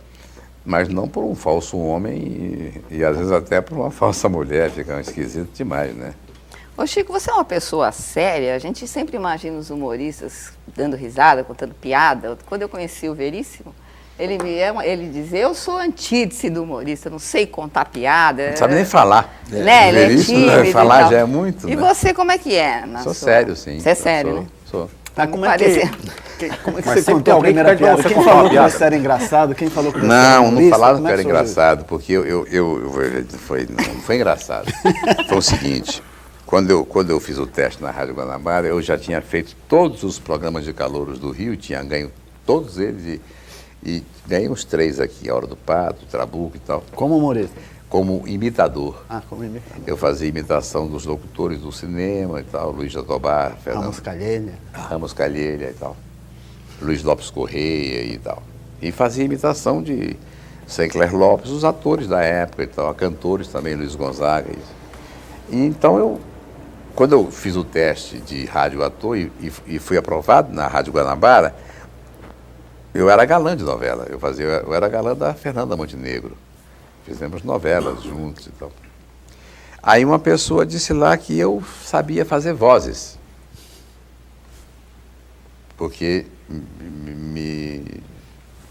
B: Mas não por um falso homem e às vezes até por uma falsa mulher, fica esquisito demais, né?
C: Ô Chico, você é uma pessoa séria, a gente sempre imagina os humoristas dando risada, contando piada. Quando eu conheci o Veríssimo, ele dizia, eu sou antítese do humorista, não sei contar piada.
B: Não sabe nem falar.
C: Né? Ele é tímido
B: falar já é muito,
C: E
B: né?
C: você, como é que é?
B: Sou sério, sim.
C: Você é sério, né?
B: Sou.
G: Tá, como é que você contou a
A: alguém que
G: primeira
A: pede pra
G: piada?
A: você
G: Quem
A: contar
G: falou
A: uma
G: que
A: piada?
G: você era engraçado? Quem falou que você era
B: Não
G: humorista?
B: falaram
G: Como
B: que
G: é
B: era
G: foi
B: engraçado, porque não foi engraçado. Foi o seguinte, quando eu fiz o teste na Rádio Guanabara, eu já tinha feito todos os programas de calouros do Rio, tinha ganho todos eles e ganhei uns 3 aqui, A Hora do Pato, Trabuco e tal.
G: Como humorista?
B: Como imitador.
G: Como imitador.
B: Eu fazia imitação dos locutores do cinema e tal, Luiz Jatobá, Ramos Calheiros e tal, Luiz Lopes Correia e tal. E fazia imitação de Sinclair Lopes, os atores da época e tal, cantores também, Luiz Gonzaga. E então quando eu fiz o teste de rádio ator e fui aprovado na Rádio Guanabara, eu era galã de novela, eu era galã da Fernanda Montenegro. Fizemos novelas juntos e tal. Aí uma pessoa disse lá que eu sabia fazer vozes. Porque me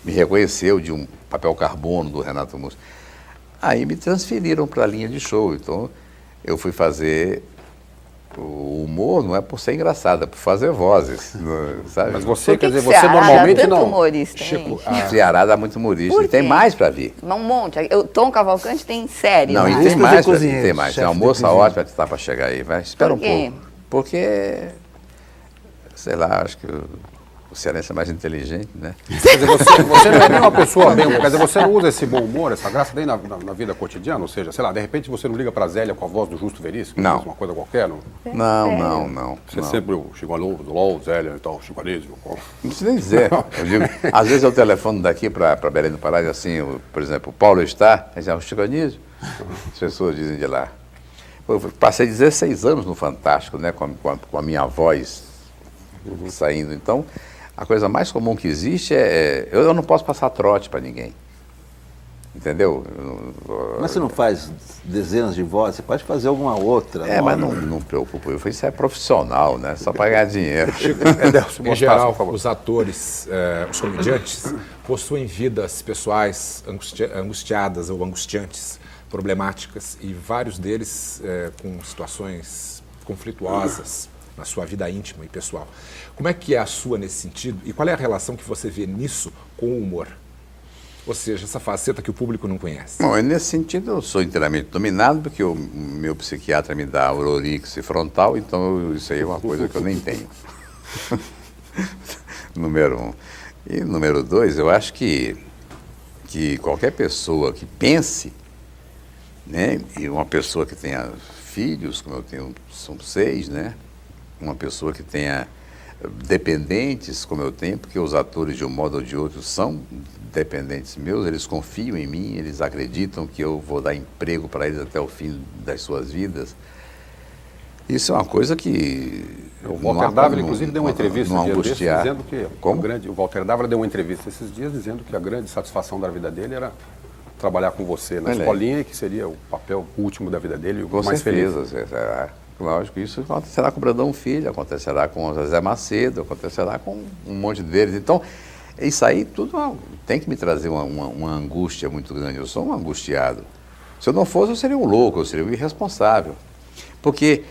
B: reconheceu de um papel carbono do Renato Mussi. Aí me transferiram para a linha de show. Então eu fui fazer o humor, não é por ser engraçado, é por fazer vozes, sabe?
A: Mas você,
C: Por que
A: quer dizer,
C: que
A: você normalmente
C: tanto
A: não.
C: humorista,
A: Chico,
C: hein?
B: Ceará dá muito humorista.
C: Por
B: E tem
C: quê?
B: mais para vir.
C: Um monte. O Tom Cavalcante tem série.
B: Não,
C: né?
B: e tem
G: Músicos
B: mais,
G: e cozinheiros,
B: tem mais. Tem
G: chefe
B: uma
G: de
B: moça
G: cozinha.
B: ótima que está para chegar aí. Vai, espera
C: Por
B: um
C: quê?
B: pouco. Porque, sei lá, acho que o cearense é mais inteligente, né?
A: Quer dizer, você não é nem uma pessoa bem. Quer dizer, você não usa esse bom humor, essa graça nem na vida cotidiana? Ou seja, sei lá, de repente você não liga pra Zélia com a voz do Justo Veríssimo?
B: Não.
A: Uma coisa qualquer? Não?
B: Não.
A: Você sempre o Chico Alô, LOL, Zélia e tal, Chico Anísio.
B: Não precisa nem dizer. Eu digo, às vezes eu telefono daqui para Belém do Pará e assim, por exemplo, o Paulo está, aí o Chico Anísio, as pessoas dizem de lá. Eu passei 16 anos no Fantástico, né, com a minha voz saindo. Então, a coisa mais comum que existe eu não posso passar trote para ninguém. Entendeu?
E: Mas você não faz dezenas de vozes, você pode fazer alguma outra.
B: Mas não me preocupo. Isso é profissional, né? Só pagar dinheiro.
H: Em geral, os atores, os comediantes, possuem vidas pessoais angustiadas ou angustiantes, problemáticas, e vários deles com situações conflituosas na sua vida íntima e pessoal. Como é que é a sua nesse sentido? E qual é a relação que você vê nisso com o humor? Ou seja, essa faceta que o público não conhece.
B: Bom, nesse sentido eu sou inteiramente dominado, porque o meu psiquiatra me dá urorix frontal, então isso aí é uma coisa que eu nem tenho. Número 1. E número 2, eu acho que qualquer pessoa que pense, né, e uma pessoa que tenha filhos, como eu tenho, são 6, né, uma pessoa que tenha dependentes como eu tenho, porque os atores, de um modo ou de outro, são dependentes meus, eles confiam em mim, eles acreditam que eu vou dar emprego para eles até o fim das suas vidas. Isso é uma coisa que...
A: O Walter Dávila, inclusive, deu uma entrevista
B: dizendo
A: que o Walter Dávila deu uma entrevista esses dias dizendo que a grande satisfação da vida dele era trabalhar com você na escolinha, que seria o papel último da vida dele, o mais feliz.
B: Com certeza. Lógico, isso acontecerá com o Brandão Filho, acontecerá com o José Macedo, acontecerá com um monte deles. Então, isso aí tudo tem que me trazer uma angústia muito grande. Eu sou um angustiado. Se eu não fosse, eu seria um louco, eu seria um irresponsável. Porque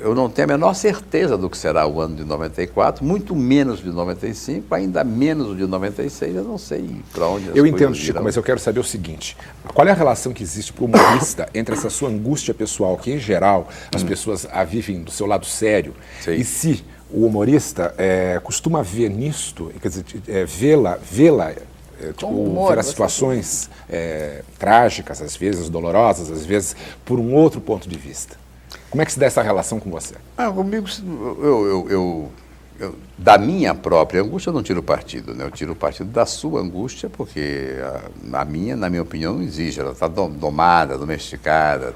B: eu não tenho a menor certeza do que será o ano de 94, muito menos de 95, ainda menos o de 96, eu não sei para onde as
H: Eu
B: coisas
H: entendo, Chico,
B: virão.
H: mas eu quero saber o seguinte, qual é a relação que existe para o humorista entre essa sua angústia pessoal, que em geral as pessoas a vivem do seu lado sério, e se o humorista costuma ver nisto, quer dizer, vê-la ver as situações trágicas, às vezes dolorosas, às vezes por um outro ponto de vista. Como é que se dá essa relação com você?
B: Comigo, da minha própria angústia, eu não tiro partido, né? Eu tiro partido da sua angústia, porque a minha, na minha opinião, não existe. Ela está domada, domesticada,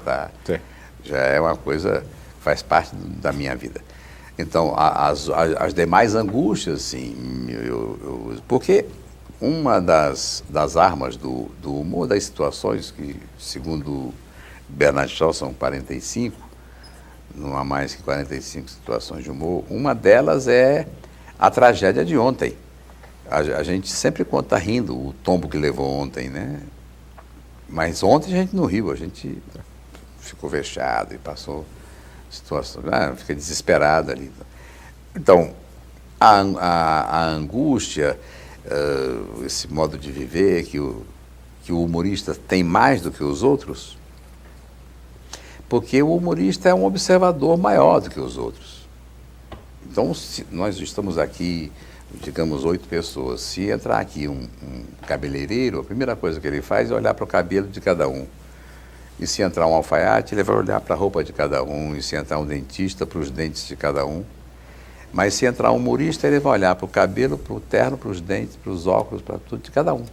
B: já é uma coisa que faz parte da minha vida. Então, as demais angústias, sim, porque uma das armas do humor, das situações que, segundo Bernard Shaw, são 45, não há mais que 45 situações de humor. Uma delas é a tragédia de ontem. A gente sempre conta rindo o tombo que levou ontem, né? Mas ontem a gente não riu, a gente ficou vexado e passou situação, fica desesperado ali. Então, a angústia, esse modo de viver que o humorista tem mais do que os outros, porque o humorista é um observador maior do que os outros. Então, se nós estamos aqui, digamos, 8 pessoas, se entrar aqui um cabeleireiro, a primeira coisa que ele faz é olhar para o cabelo de cada um. E se entrar um alfaiate, ele vai olhar para a roupa de cada um. E se entrar um dentista, para os dentes de cada um. Mas se entrar um humorista, ele vai olhar para o cabelo, para o terno, para os dentes, para os óculos, para tudo de cada um.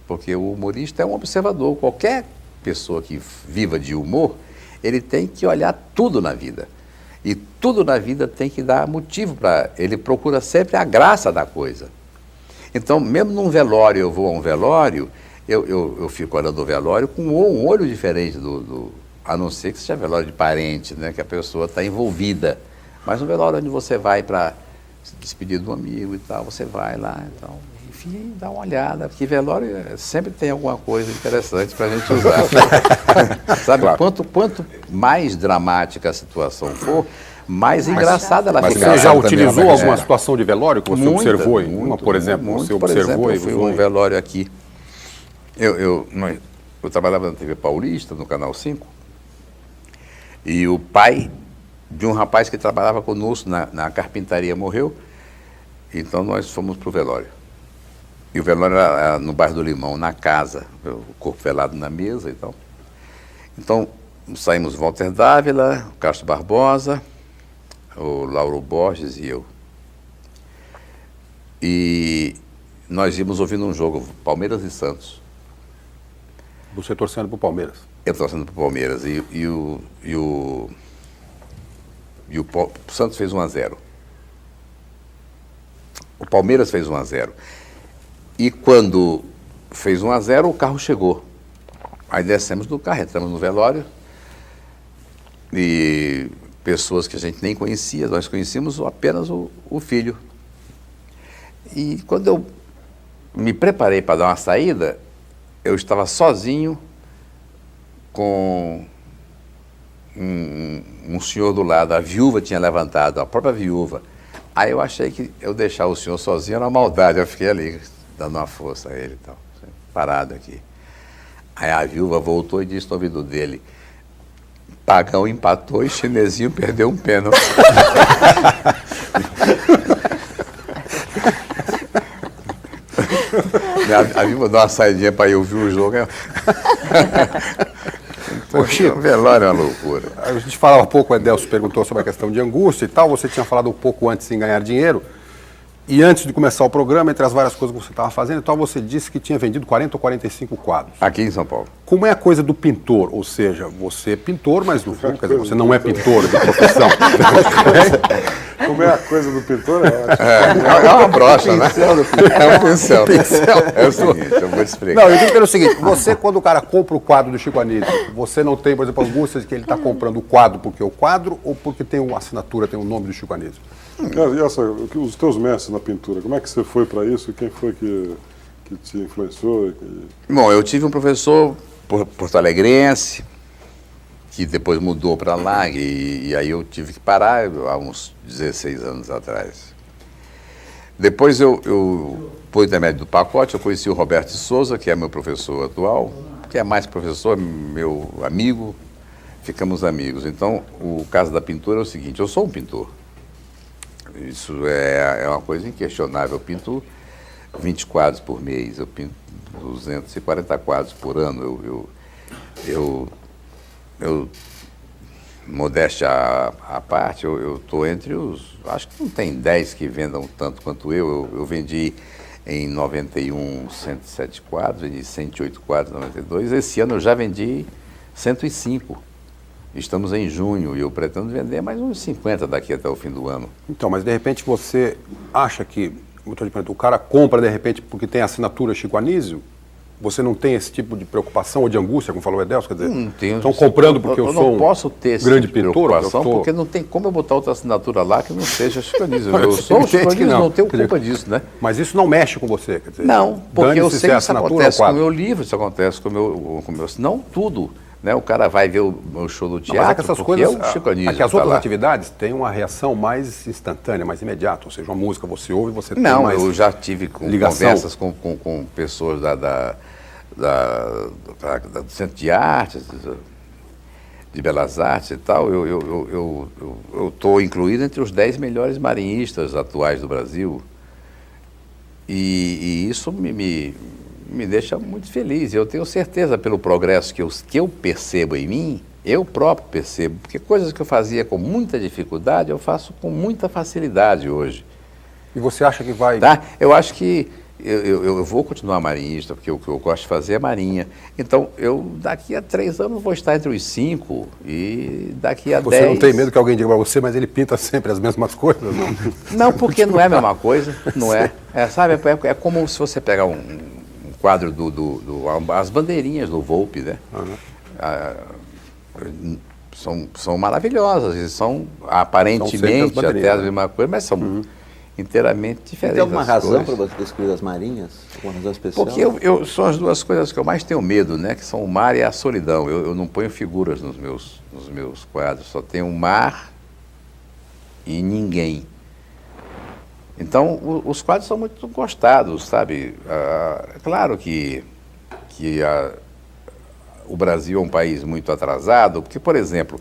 B: Porque o humorista é um observador. Qualquer pessoa que viva de humor, ele tem que olhar tudo na vida. E tudo na vida tem que dar motivo para... Ele procura sempre a graça da coisa. Então, mesmo num velório, eu vou a um velório, eu fico olhando o velório com um olho diferente a não ser que seja velório de parente, né, que a pessoa está envolvida. Mas no velório onde você vai para se despedir do amigo e tal, você vai lá, então... Enfim, dá uma olhada, porque velório sempre tem alguma coisa interessante para a gente usar. Sabe, claro. Quanto mais dramática a situação for, mais engraçada ela fica.
A: Você já utilizou alguma situação de velório que você observou? Uma, por exemplo, você observou
B: eu fui um velório aqui. Eu trabalhava na TV Paulista, no Canal 5, e o pai de um rapaz que trabalhava conosco na carpintaria morreu, então nós fomos para o velório. E o velório era no bairro do Limão, na casa, o corpo velado na mesa e tal. Então, saímos Walter Dávila, o Castro Barbosa, o Lauro Borges e eu. E nós íamos ouvindo um jogo, Palmeiras e Santos.
A: Você torcendo para o Palmeiras?
B: Eu torcendo para o Palmeiras. E o Santos fez 1-0. O Palmeiras fez 1-0. E quando fez 1-0, o carro chegou. Aí descemos do carro, entramos no velório. E pessoas que a gente nem conhecia, nós conhecíamos apenas o filho. E quando eu me preparei para dar uma saída, eu estava sozinho com um senhor do lado. A viúva tinha levantado, a própria viúva. Aí eu achei que eu deixar o senhor sozinho era uma maldade. Eu fiquei ali, dando uma força a ele e tal, parado aqui. Aí a viúva voltou e disse no ouvido dele: Pagão empatou e Chinesinho perdeu um pênalti. A viúva deu uma saidinha para eu ouvir o jogo. Poxa, o velório é uma loucura.
A: A gente falava um pouco, o Edelcio perguntou sobre a questão de angústia e tal, você tinha falado um pouco antes em ganhar dinheiro, e antes de começar o programa, entre as várias coisas que você estava fazendo e tal, você disse que tinha vendido 40 ou 45 quadros.
B: Aqui em São Paulo.
A: Como é a coisa do pintor? Ou seja, você é pintor, mas no fundo, quer dizer, você não é pintor de profissão.
F: Como é a coisa do pintor?
B: É uma brocha, né? É um pincel. É o seguinte, eu vou te explicar.
A: Não, eu digo pelo seguinte, você quando o cara compra o quadro do Chico Anísio, você não tem, por exemplo, angústia de que ele está comprando o quadro porque é o quadro ou porque tem uma assinatura, tem o nome do Chico Anísio?
F: E os teus mestres na pintura, como é que você foi para isso? Quem foi que te influenciou?
B: Bom, eu tive um professor porto-alegrense, que depois mudou para lá, e aí eu tive que parar há uns 16 anos atrás. Depois por intermédio do pacote, eu conheci o Roberto de Souza, que é meu professor atual, que é mais professor, meu amigo, ficamos amigos. Então, o caso da pintura é o seguinte, eu sou um pintor. Isso é uma coisa inquestionável. Eu pinto 20 quadros por mês, eu pinto 240 quadros por ano. Eu modéstia à parte, eu estou entre os... Acho que não tem 10 que vendam tanto quanto eu. Eu vendi em 91 107 quadros, vendi 108 quadros em 92. Esse ano eu já vendi 105. Estamos em junho e eu pretendo vender mais uns 50 daqui até o fim do ano.
A: Então, mas de repente você acha que o cara compra de repente porque tem assinatura Chico Anísio? Você não tem esse tipo de preocupação ou de angústia, como falou o Edelcio? Quer dizer,
B: não tenho,
A: estão comprando porque eu sou
B: não posso ter esse
A: grande
B: tipo de
A: pintor?
B: preocupação, porque não tem como eu botar outra assinatura lá que não seja Chico Anísio. Eu sou o Chico Anísio, não tenho culpa disso, né?
A: Mas isso não mexe com você? Quer dizer,
B: não, porque eu sei que isso acontece com o
A: quadro.
B: meu livro, isso acontece com o meu... Não tudo. Né? O cara vai ver o meu show do teatro,
A: mas é que essas coisas,
B: é o Chico Anísio.
A: É que as outras atividades têm uma reação mais instantânea, mais imediata. Ou seja, uma música você ouve e você tem mais
B: Não, eu já tive conversas com pessoas do Centro de Artes, de Belas Artes e tal. Eu estou incluído entre os 10 melhores marinhistas atuais do Brasil. E isso me deixa muito feliz. Eu tenho certeza pelo progresso que eu percebo em mim, eu próprio percebo, porque coisas que eu fazia com muita dificuldade, eu faço com muita facilidade hoje.
A: E você acha que vai...
B: Tá? Eu acho que eu vou continuar marinhista, porque o que eu gosto de fazer é marinha. Então, daqui a 3 anos vou estar entre os 5 e daqui a 10...
A: Você não tem medo que alguém diga para você, mas ele pinta sempre as mesmas coisas, não?
B: Não, porque não é a mesma coisa, não é. Sabe, é como se você pegar um quadro as bandeirinhas do Volpe, né? São maravilhosas, e são aparentemente até a mesma coisa, mas são inteiramente diferentes.
E: Tem alguma razão para você descrever as marinhas? Alguma razão especial?
B: Porque são as duas coisas que eu mais tenho medo, né? Que são o mar e a solidão. Eu não ponho figuras nos meus quadros, só tenho o mar e ninguém. Então, os quadros são muito gostados, sabe? É claro que o Brasil é um país muito atrasado, porque, por exemplo,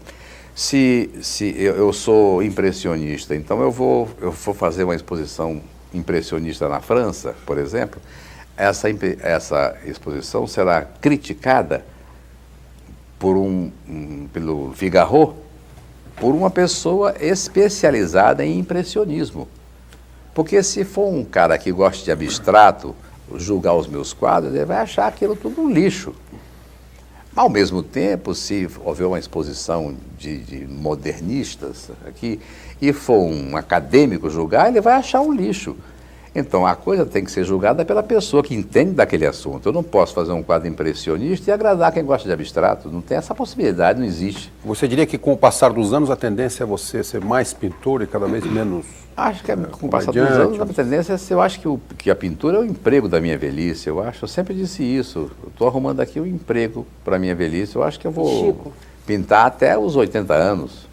B: se eu sou impressionista, então eu vou fazer uma exposição impressionista na França, por exemplo, essa exposição será criticada pelo Figaro por uma pessoa especializada em impressionismo. Porque se for um cara que gosta de abstrato, julgar os meus quadros, ele vai achar aquilo tudo um lixo. Ao mesmo tempo, se houver uma exposição de modernistas aqui e for um acadêmico julgar, ele vai achar um lixo. Então, a coisa tem que ser julgada pela pessoa que entende daquele assunto. Eu não posso fazer um quadro impressionista e agradar quem gosta de abstrato. Não tem essa possibilidade, não existe.
A: Você diria que com o passar dos anos a tendência é você ser mais pintor e cada vez menos...
B: Acho que com o passar dos anos a tendência é, eu acho que a pintura é o emprego da minha velhice. Eu sempre disse isso. Eu estou arrumando aqui um emprego para a minha velhice. Eu acho que eu vou pintar até os 80 anos.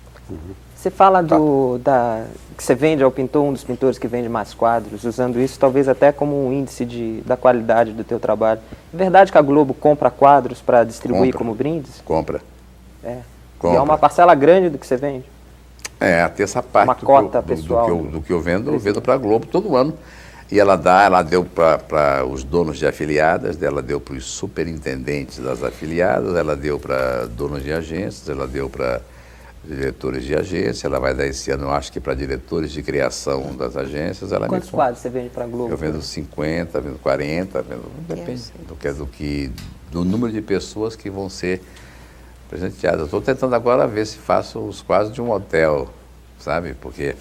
D: Você fala que você vende ao pintor, um dos pintores que vende mais quadros, usando isso talvez até como um índice da qualidade do teu trabalho. É verdade que a Globo compra quadros para distribuir como brindes?
B: Compra.
D: Compra. E é uma parcela grande do que você vende?
B: Até essa parte
D: uma cota pessoal.
B: Do que eu vendo para a Globo todo ano. E ela deu para os donos de afiliadas, ela deu para os superintendentes das afiliadas, ela deu para donos de agências, ela deu para diretores de agência, ela vai dar esse ano, eu acho que para diretores de criação das agências.
D: Quantos quadros você vende para a Globo?
B: Eu vendo 50, vendo 40, depende do número de pessoas que vão ser presenteadas. Eu estou tentando agora ver se faço os quadros de um hotel, sabe? Porque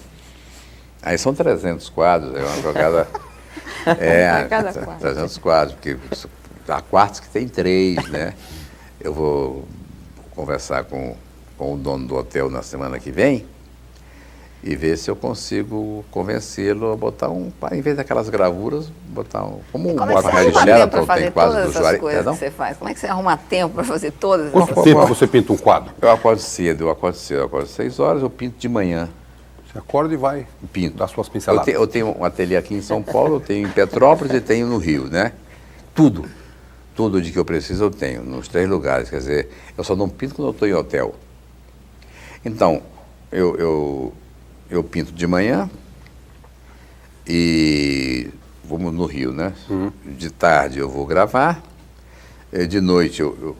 B: aí são 300 quadros, é uma jogada...
C: Cada quadro.
B: 300 quadros, porque há quartos que tem 3, né? Eu vou conversar com o dono do hotel na semana que vem e ver se eu consigo convencê-lo a botar em vez daquelas gravuras, botar como
C: Como
B: o
C: é que você
B: Hotel
C: arruma
B: Sheraton
C: tempo para fazer
B: tem quase
C: todas
B: do
C: essas
B: Juari.
C: coisas que você faz? Como é que você arruma tempo para fazer todas essas
A: Quanto
C: coisas?
A: tempo você pinta um quadro?
B: Eu acordo cedo, eu acordo 6 horas, eu pinto de manhã.
A: Você acorda e vai
B: Pinto.
A: dar suas pinceladas.
B: Eu tenho um ateliê aqui em São Paulo, eu tenho em Petrópolis e tenho no Rio, né? Tudo de que eu preciso eu tenho, nos 3 lugares. Quer dizer, eu só não pinto quando eu estou em hotel. Então, eu pinto de manhã e vamos no Rio, né? De tarde eu vou gravar, de noite eu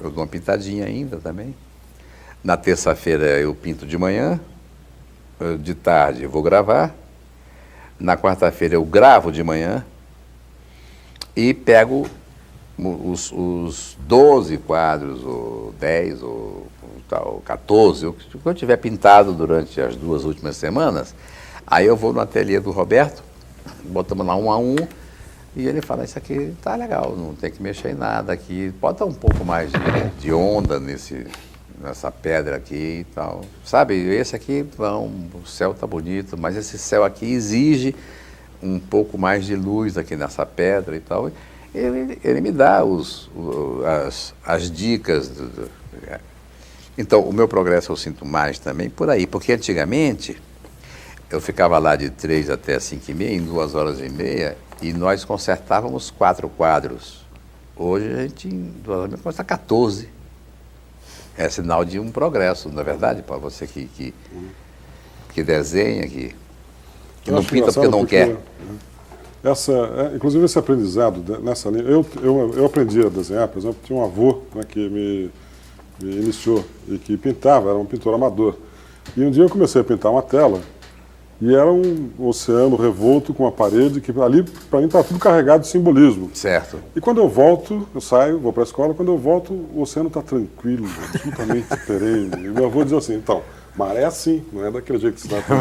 B: dou uma pintadinha ainda também. Na terça-feira eu pinto de manhã, de tarde eu vou gravar, na quarta-feira eu gravo de manhã e pego os 12 quadros, ou 10, ou 14, o que eu tiver pintado durante as 2 últimas semanas, aí eu vou no ateliê do Roberto, botamos lá um a um, e ele fala, isso aqui tá legal, não tem que mexer em nada aqui, bota um pouco mais de onda nessa pedra aqui e tal. Sabe, esse aqui, o céu tá bonito, mas esse céu aqui exige um pouco mais de luz aqui nessa pedra e tal. Ele me dá as dicas. Então, o meu progresso eu sinto mais também por aí, porque antigamente eu ficava lá de 3 até 5h30, em 2 horas e meia, e nós consertávamos 4 quadros. Hoje a gente, em 2 horas e meia, conserta 14. É sinal de um progresso, não é verdade, para você que desenha, que não pinta porque não quer.
F: Inclusive esse aprendizado nessa linha, eu aprendi a desenhar, por exemplo, tinha um avô, né, que me iniciou e que pintava, era um pintor amador. E um dia eu comecei a pintar uma tela e era um oceano revolto com uma parede que ali, para mim, estava tudo carregado de simbolismo.
B: Certo.
F: E quando eu volto, eu saio, vou para a escola, quando eu volto, o oceano está tranquilo, absolutamente perene. E meu avô diz assim, então, maré é assim, não é daquele jeito que você está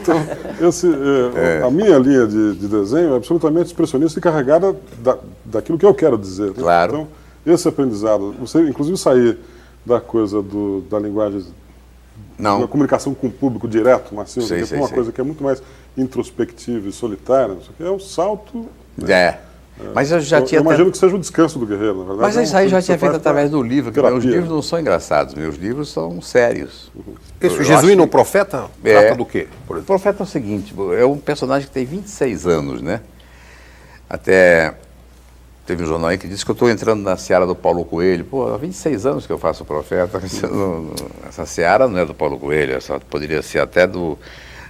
F: Então, a minha linha de desenho é absolutamente expressionista e carregada daquilo que eu quero dizer. Né?
B: Claro.
F: Então, esse aprendizado, você inclusive sair da coisa da linguagem, da comunicação com o público direto, massivo, que é uma coisa que é muito mais introspectiva e solitária, é um salto...
B: Mas eu já tinha...
F: Eu imagino que seja o descanso do guerreiro, na verdade.
B: Mas isso aí já tinha feito através do livro, que meus livros
F: né?
B: não são engraçados, meus livros são sérios.
A: Esse Jesuíno Profeta trata do quê?
B: O Profeta é o seguinte, é um personagem que tem 26 anos, né? Até teve um jornal aí que disse que eu estou entrando na seara do Paulo Coelho. Pô, há 26 anos que eu faço o Profeta. Essa seara não é do Paulo Coelho, essa poderia ser até do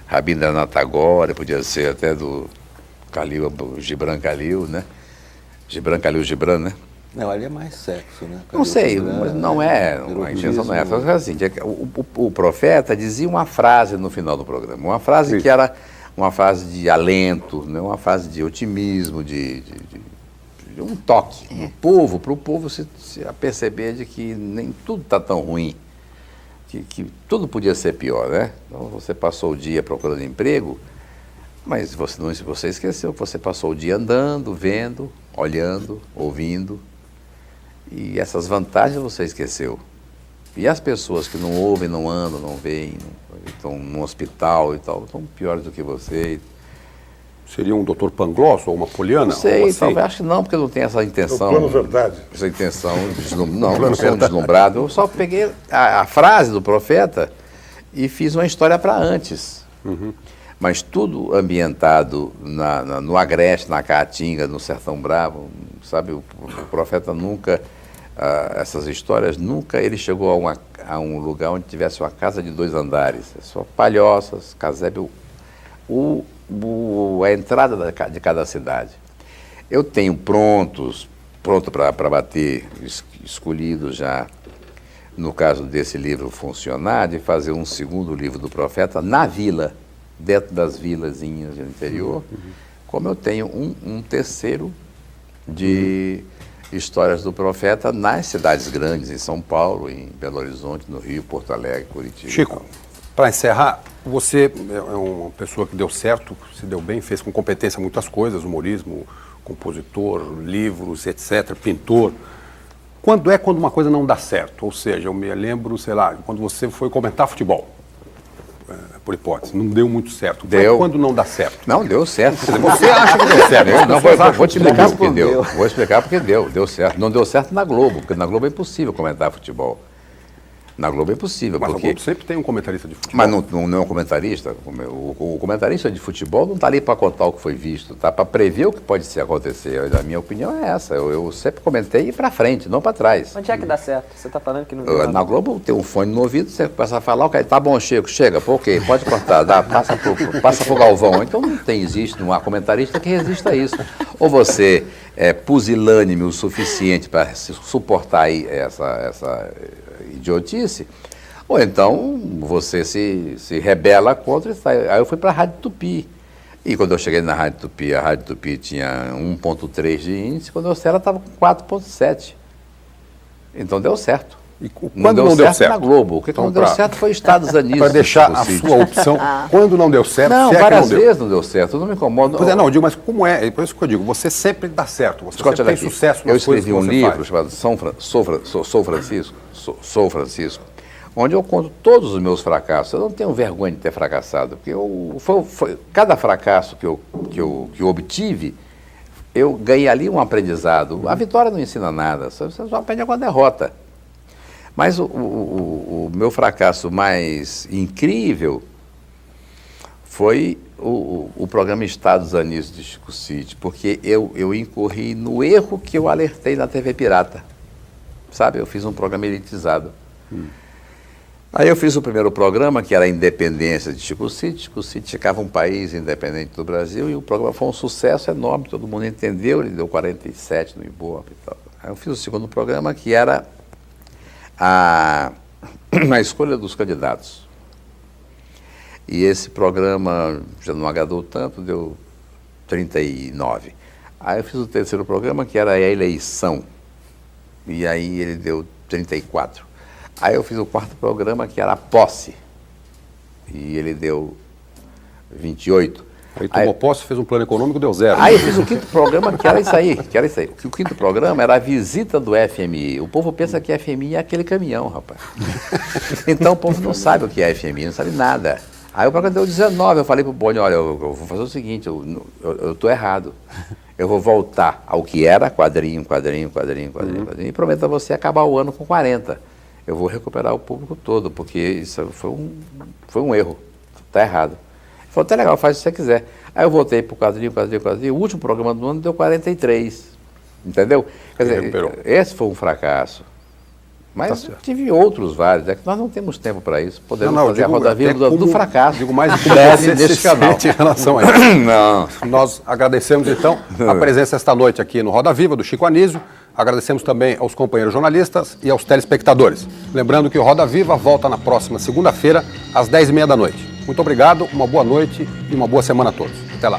B: Rabindranath Tagore, podia ser até do Gibran Khalil, né? Gibran Khalil, né?
E: Não, ali é mais sexo, né?
B: Não sei, mas não é, a intenção não é essa. Assim, o Profeta dizia uma frase no final do programa, uma frase que era uma frase de alento, né? Uma frase de otimismo, de um toque no povo, para o povo se perceber de que nem tudo está tão ruim, que tudo podia ser pior, né? Então você passou o dia procurando emprego, mas você esqueceu que você passou o dia andando, vendo, olhando, ouvindo, e essas vantagens você esqueceu. E as pessoas que não ouvem, não andam, não veem, estão no hospital e tal, estão piores do que você.
A: Seria um Dr. Pangloss ou uma Poliana?
B: Não sei,
A: assim?
B: talvez, acho que não, porque eu não tenho essa intenção.
F: É o plano verdade.
B: Essa intenção, não sou um deslumbrado. Eu só peguei a frase do Profeta e fiz uma história para antes. Mas tudo ambientado no Agreste, na Caatinga, no Sertão Bravo, sabe? O Profeta nunca, essas histórias, nunca ele chegou a um lugar onde tivesse uma casa de 2 andares. É só palhoças, casebre. a entrada de cada cidade. Eu tenho pronto para bater, escolhido já, no caso desse livro funcionar, de fazer um segundo livro do Profeta na vila, dentro das vilazinhas do interior, como eu tenho um terceiro de histórias do Profeta nas cidades grandes, em São Paulo, em Belo Horizonte, no Rio, Porto Alegre, Curitiba.
A: Chico, para encerrar, você é uma pessoa que deu certo, se deu bem, fez com competência muitas coisas, humorismo, compositor, livros, etc., pintor. Quando uma coisa não dá certo? Ou seja, eu me lembro, sei lá, quando você foi comentar futebol, por hipótese, não deu muito certo.
B: Deu.
A: Quando não dá certo?
B: Não, deu certo.
A: Você acha que deu certo?
B: Não, vou te explicar porque deu. Vou explicar porque deu certo. Não deu certo na Globo, porque na Globo é impossível comentar futebol. Na Globo é impossível.
A: Mas
B: porque...
A: a Globo sempre tem um comentarista de futebol.
B: Mas não é um comentarista. O comentarista de futebol não está ali para contar o que foi visto, está para prever o que pode acontecer. A minha opinião é essa. Eu sempre comentei para frente, não para trás.
D: Onde é que dá certo? Você está falando que não deu
B: Na Globo tem um fone no ouvido, você começa a falar, ok, tá bom, Chico, chega, pô, ok, pode cortar, passa pro Galvão. Então não há comentarista que resista a isso. Ou você é pusilânime o suficiente para suportar aí essa idiotice, ou então você se rebela contra e sai. Aí eu fui para a Rádio Tupi. E quando eu cheguei na Rádio Tupi, a Rádio Tupi tinha 1,3 de índice, quando eu saí ela estava com 4,7. Então deu certo.
A: E quando não deu certo?
B: Na Globo. O que não deu certo foi Estados Anísio.
A: Para deixar a sua opção, quando não deu certo,
B: não,
A: se é
B: várias
A: que não
B: vezes não deu certo, eu não me incomodo.
A: Pois é, não, eu digo, mas como é? É por isso que eu digo, você sempre dá certo, você sempre tem sucesso nas coisas que você faz.
B: Eu escrevi um livro chamado Sou Francisco, onde eu conto todos os meus fracassos. Eu não tenho vergonha de ter fracassado, porque cada fracasso que eu obtive, eu ganhei ali um aprendizado. A vitória não ensina nada, você só aprende com a derrota. Mas o meu fracasso mais incrível foi o programa Estados Anísio de Chico Cid, porque eu incorri no erro que eu alertei na TV Pirata. Sabe, eu fiz um programa elitizado. Aí eu fiz o primeiro programa, que era a Independência de Chico Cid. Chico Cid ficava um país independente do Brasil, e o programa foi um sucesso enorme, todo mundo entendeu, ele deu 47 no Ibope e tal. Aí eu fiz o segundo programa, que era a escolha dos candidatos. E esse programa já não agradou tanto, deu 39. Aí eu fiz o terceiro programa, que era a eleição. E aí ele deu 34. Aí eu fiz o quarto programa, que era a posse. E ele deu 28.
A: Aí tomou posse, fez um plano econômico, deu 0.
B: Aí eu fiz o quinto programa, que era isso aí. O quinto programa era a visita do FMI. O povo pensa que FMI é aquele caminhão, rapaz. Então o povo não sabe o que é FMI, não sabe nada. Aí o programa deu 19, eu falei pro Boni, olha, eu vou fazer o seguinte, eu tô errado. Eu vou voltar ao que era quadrinho, e prometo a você acabar o ano com 40. Eu vou recuperar o público todo, porque isso foi um erro, está errado. Ele falou, tá legal, faz o que você quiser. Aí eu voltei para o quadrinho, o último programa do ano deu 43, entendeu? Quer dizer, esse foi um fracasso. Mas tive outros vários, é que nós não temos tempo para isso. Podemos fazer a Roda Viva do fracasso.
A: Digo mais como você nesse canal. Em relação a isso. Não. Nós agradecemos, então, a presença esta noite aqui no Roda Viva, do Chico Anísio. Agradecemos também aos companheiros jornalistas e aos telespectadores. Lembrando que o Roda Viva volta na próxima segunda-feira, às 10h30 da noite. Muito obrigado, uma boa noite e uma boa semana a todos. Até lá.